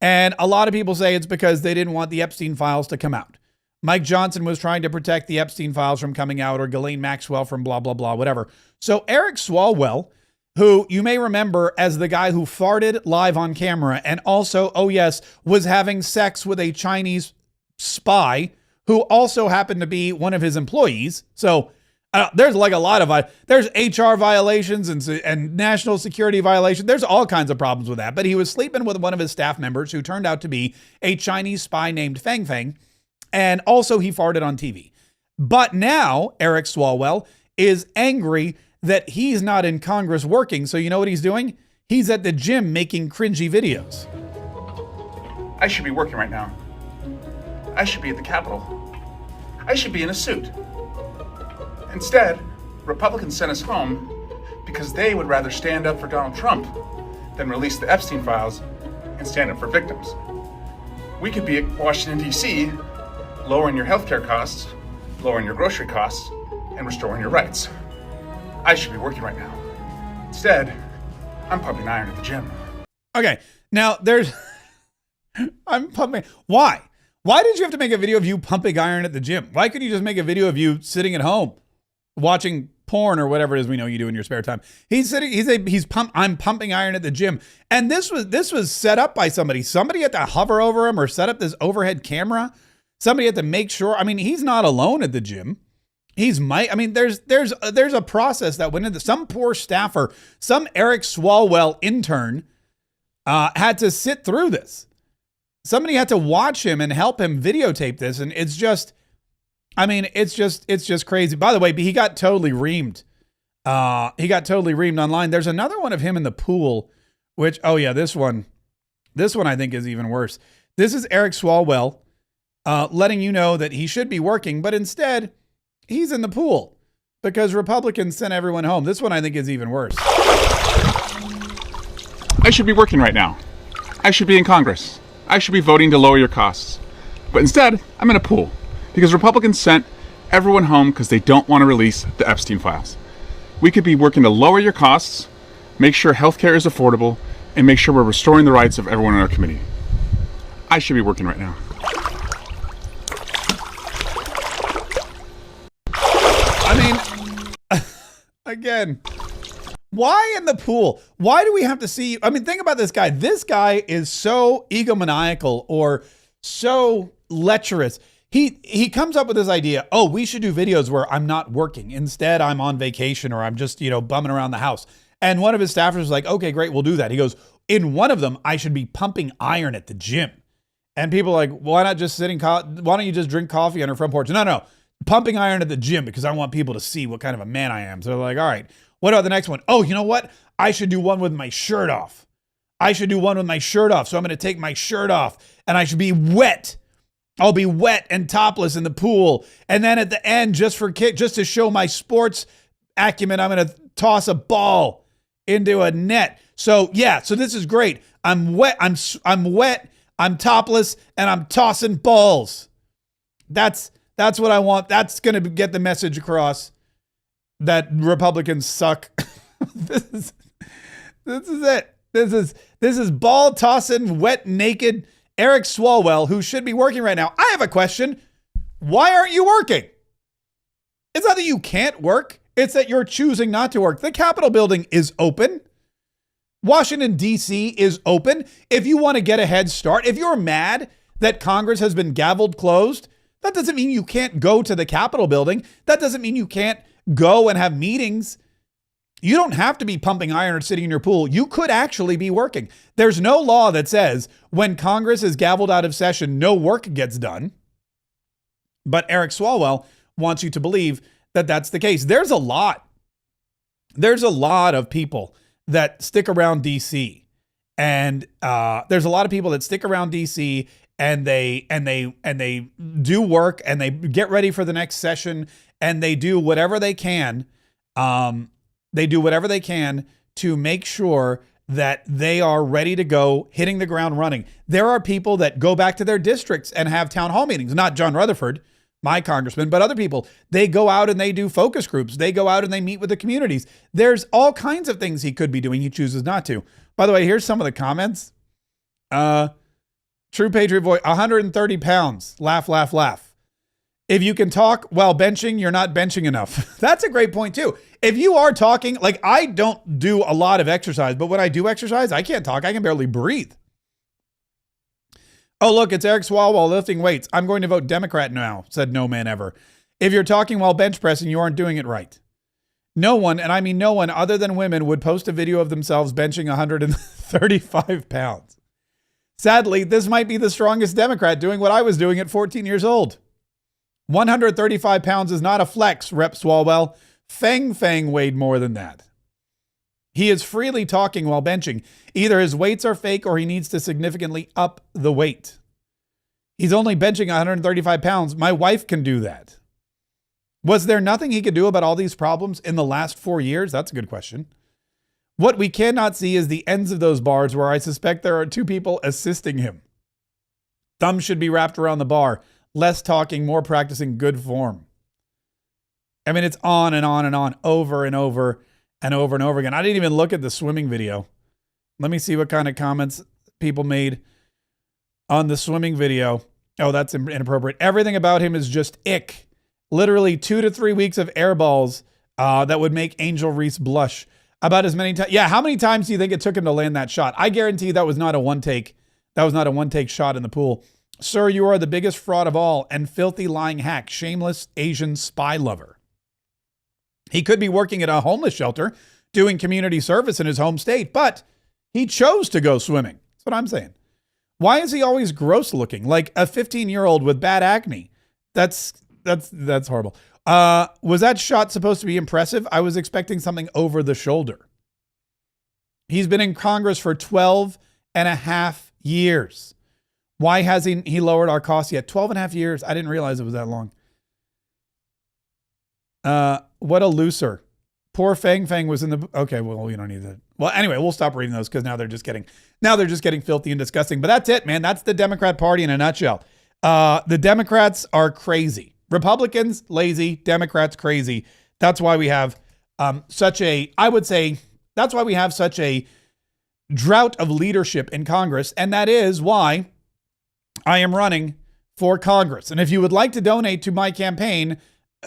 And a lot of people say it's because they didn't want the Epstein files to come out. Mike Johnson was trying to protect the Epstein files from coming out, or Ghislaine Maxwell from blah, blah, blah, whatever. So Eric Swalwell, who you may remember as the guy who farted live on camera and also, oh yes, was having sex with a Chinese spy who also happened to be one of his employees. So there's like a lot of, there's HR violations and national security violations. There's all kinds of problems with that. But he was sleeping with one of his staff members who turned out to be a Chinese spy named Feng Feng. And also he farted on TV. But now Eric Swalwell is angry that he's not in Congress working. So you know what he's doing? He's at the gym making cringy videos. I should be working right now. I should be at the Capitol. I should be in a suit. Instead, Republicans sent us home because they would rather stand up for Donald Trump than release the Epstein files and stand up for victims. We could be at Washington, D.C., lowering your healthcare costs, lowering your grocery costs, and restoring your rights. I should be working right now. Instead, I'm pumping iron at the gym. Okay, now I'm pumping. Why? Why did you have to make a video of you pumping iron at the gym? Why couldn't you just make a video of you sitting at home watching porn or whatever it is we know you do in your spare time. I'm pumping iron at the gym. And this was set up by somebody. Somebody had to hover over him or set up this overhead camera. Somebody had to make sure. I mean, he's not alone at the gym. There's a process that went into some poor staffer, some Eric Swalwell intern had to sit through this. Somebody had to watch him and help him videotape this. And it's just crazy. By the way, he got totally reamed. He got totally reamed online. There's another one of him in the pool, which, oh yeah, this one I think is even worse. This is Eric Swalwell letting you know that he should be working, but instead he's in the pool because Republicans sent everyone home. This one I think is even worse. I should be working right now. I should be in Congress. I should be voting to lower your costs. But instead, I'm in a pool because Republicans sent everyone home because they don't want to release the Epstein files. We could be working to lower your costs, make sure healthcare is affordable, and make sure we're restoring the rights of everyone in our community. I should be working right now. Again, why in the pool? Why do we have to see? I mean, think about this guy. This guy is so egomaniacal or so lecherous. He comes up with this idea. Oh, we should do videos where I'm not working. Instead, I'm on vacation or I'm just, bumming around the house. And one of his staffers was like, okay, great, we'll do that. He goes, in one of them, I should be pumping iron at the gym. And people are like, why not just why don't you just drink coffee on her front porch? No. Pumping iron at the gym because I want people to see what kind of a man I am. So they're like, all right, what about the next one? Oh, you know what? I should do one with my shirt off. So I'm going to take my shirt off and I should be wet. I'll be wet and topless in the pool. And then at the end, just to show my sports acumen, I'm going to toss a ball into a net. So yeah, so this is great. I'm wet. I'm wet. I'm topless and I'm tossing balls. That's what I want. That's going to get the message across that Republicans suck. This is it. This is ball tossing, wet, naked Eric Swalwell, who should be working right now. I have a question. Why aren't you working? It's not that you can't work. It's that you're choosing not to work. The Capitol building is open. Washington, D.C. is open. If you want to get a head start, if you're mad that Congress has been gavelled closed, that doesn't mean you can't go to the Capitol building. That doesn't mean you can't go and have meetings. You don't have to be pumping iron or sitting in your pool. You could actually be working. There's no law that says when Congress is gavelled out of session, no work gets done. But Eric Swalwell wants you to believe that that's the case. There's a lot of people that stick around DC, and there's a lot of people that stick around DC and they do work and they get ready for the next session and they do whatever they can. They do whatever they can to make sure that they are ready to go, hitting the ground running. There are people that go back to their districts and have town hall meetings, not John Rutherford, my congressman, but other people. They go out and they do focus groups. They go out and they meet with the communities. There's all kinds of things he could be doing. He chooses not to. By the way, here's some of the comments. True Patriot Voice, 130 pounds. Laugh, laugh, laugh. If you can talk while benching, you're not benching enough. That's a great point too. If you are talking, like I don't do a lot of exercise, but when I do exercise, I can't talk. I can barely breathe. Oh, look, it's Eric Swalwell lifting weights. I'm going to vote Democrat now, said No Man Ever. If you're talking while bench pressing, you aren't doing it right. No one, and I mean no one other than women, would post a video of themselves benching 135 pounds. Sadly, this might be the strongest Democrat doing what I was doing at 14 years old. 135 pounds is not a flex, Rep Swalwell. Fang weighed more than that. He is freely talking while benching. Either his weights are fake or he needs to significantly up the weight. He's only benching 135 pounds. My wife can do that. Was there nothing he could do about all these problems in the last 4 years? That's a good question. What we cannot see is the ends of those bars where I suspect there are two people assisting him. Thumbs should be wrapped around the bar. Less talking, more practicing good form. I mean, it's on and on and on, over and over and over and over again. I didn't even look at the swimming video. Let me see what kind of comments people made on the swimming video. Oh, that's inappropriate. Everything about him is just ick. Literally 2 to 3 weeks of air balls that would make Angel Reese blush about as many times. Yeah, how many times do you think it took him to land that shot? I guarantee that was not a one take. That was not a one take shot in the pool. Sir, you are the biggest fraud of all and filthy lying hack, shameless Asian spy lover. He could be working at a homeless shelter doing community service in his home state, but he chose to go swimming. That's what I'm saying. Why is he always gross looking, like a 15-year-old with bad acne? That's horrible. Was that shot supposed to be impressive? I was expecting something over the shoulder. He's been in Congress for 12 and a half years. Why hasn't he lowered our costs yet? 12 and a half years. I didn't realize it was that long. What a loser. Poor Fang was in the... Okay, well, we don't need that. Well, anyway, we'll stop reading those because now they're just getting filthy and disgusting. But that's it, man. That's the Democrat Party in a nutshell. The Democrats are crazy. Republicans, lazy. Democrats, crazy. That's why we have such a drought of leadership in Congress. And that is why I am running for Congress. And if you would like to donate to my campaign,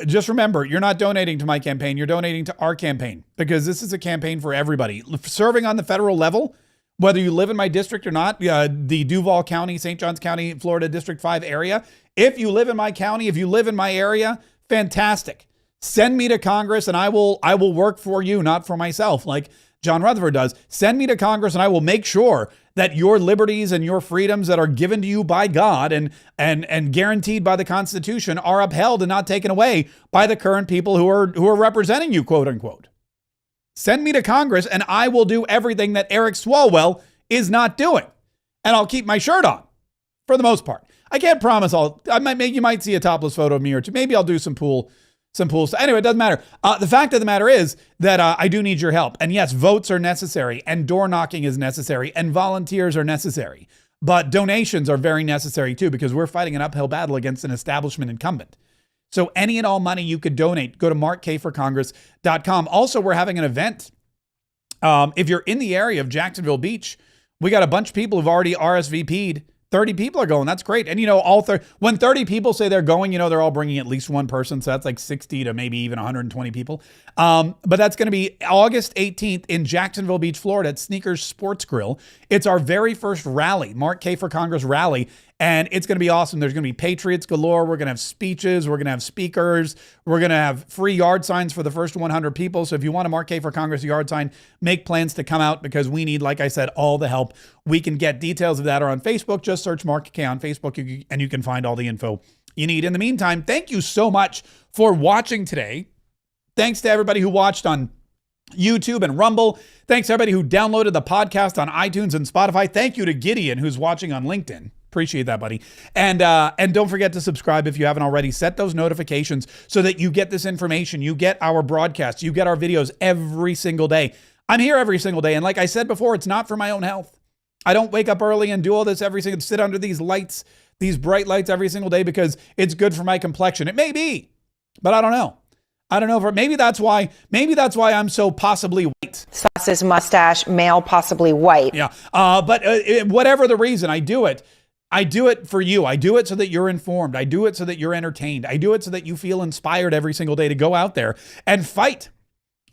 just remember, you're not donating to my campaign. You're donating to our campaign because this is a campaign for everybody. Serving on the federal level, whether you live in my district or not, the Duval County, St. Johns County, Florida District 5 area. If you live in my county, if you live in my area, fantastic. Send me to Congress and I will work for you, not for myself, like John Rutherford does. Send me to Congress and I will make sure that your liberties and your freedoms that are given to you by God and guaranteed by the Constitution are upheld and not taken away by the current people who are representing you, quote unquote. Send me to Congress and I will do everything that Eric Swalwell is not doing. And I'll keep my shirt on for the most part. I can't promise you might see a topless photo of me or two. Maybe I'll do some pool stuff. Anyway, it doesn't matter. The fact of the matter is that I do need your help. And yes, votes are necessary and door knocking is necessary and volunteers are necessary. But donations are very necessary too, because we're fighting an uphill battle against an establishment incumbent. So any and all money you could donate, go to markkforcongress.com. Also, we're having an event. If you're in the area of Jacksonville Beach, we got a bunch of people who've already RSVP'd. 30 people are going. That's great. And, when 30 people say they're going, they're all bringing at least one person. So that's like 60 to maybe even 120 people. But that's going to be August 18th in Jacksonville Beach, Florida at Sneakers Sports Grill. It's our very first rally, Mark K for Congress rally. And it's going to be awesome. There's going to be Patriots galore. We're going to have speeches. We're going to have speakers. We're going to have free yard signs for the first 100 people. So if you want a Mark K for Congress yard sign, make plans to come out because we need, like I said, all the help we can get. Details of that are on Facebook. Just search Mark K on Facebook and you can find all the info you need. In the meantime, thank you so much for watching today. Thanks to everybody who watched on YouTube and Rumble. Thanks to everybody who downloaded the podcast on iTunes and Spotify. Thank you to Gideon who's watching on LinkedIn. Appreciate that, buddy. And don't forget to subscribe if you haven't already. Set those notifications so that you get this information. You get our broadcasts. You get our videos every single day. I'm here every single day. And like I said before, it's not for my own health. I don't wake up early and do all this sit under these lights, these bright lights every single day because it's good for my complexion. It may be, but I don't know. Maybe that's why I'm so possibly white. Sauce's mustache, male, possibly white. Yeah. But whatever the reason, I do it. I do it for you. I do it so that you're informed. I do it so that you're entertained. I do it so that you feel inspired every single day to go out there and fight.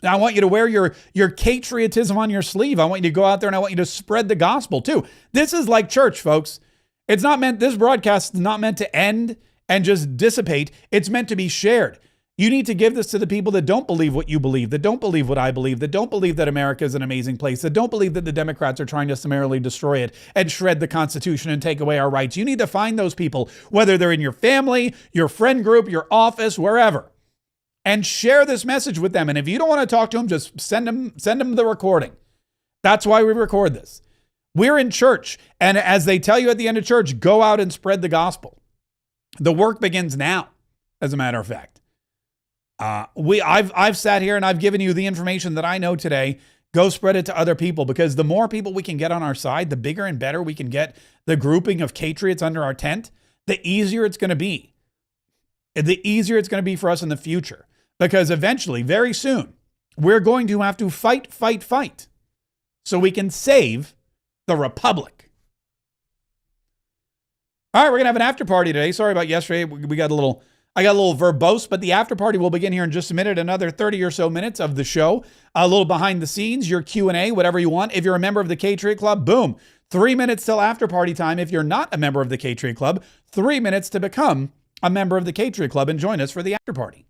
I want you to wear your patriotism on your sleeve. I want you to go out there and I want you to spread the gospel too. This is like church, folks. This broadcast is not meant to end and just dissipate. It's meant to be shared. You need to give this to the people that don't believe what you believe, that don't believe what I believe, that don't believe that America is an amazing place, that don't believe that the Democrats are trying to summarily destroy it and shred the Constitution and take away our rights. You need to find those people, whether they're in your family, your friend group, your office, wherever, and share this message with them. And if you don't want to talk to them, just send them the recording. That's why we record this. We're in church. And as they tell you at the end of church, go out and spread the gospel. The work begins now, as a matter of fact. I've sat here and I've given you the information that I know today. Go spread it to other people because the more people we can get on our side, the bigger and better we can get the grouping of patriots under our tent, the easier it's going to be. The easier it's going to be for us in the future because eventually, very soon, we're going to have to fight so we can save the republic. All right, we're going to have an after party today. Sorry about yesterday. We got a little I got a little verbose, but the after party will begin here in just a minute. Another 30 or so minutes of the show. A little behind the scenes, your Q&A, whatever you want. If you're a member of the K-Trade Club, boom, 3 minutes till after party time. If you're not a member of the K-Trade Club, 3 minutes to become a member of the K-Trade Club and join us for the after party.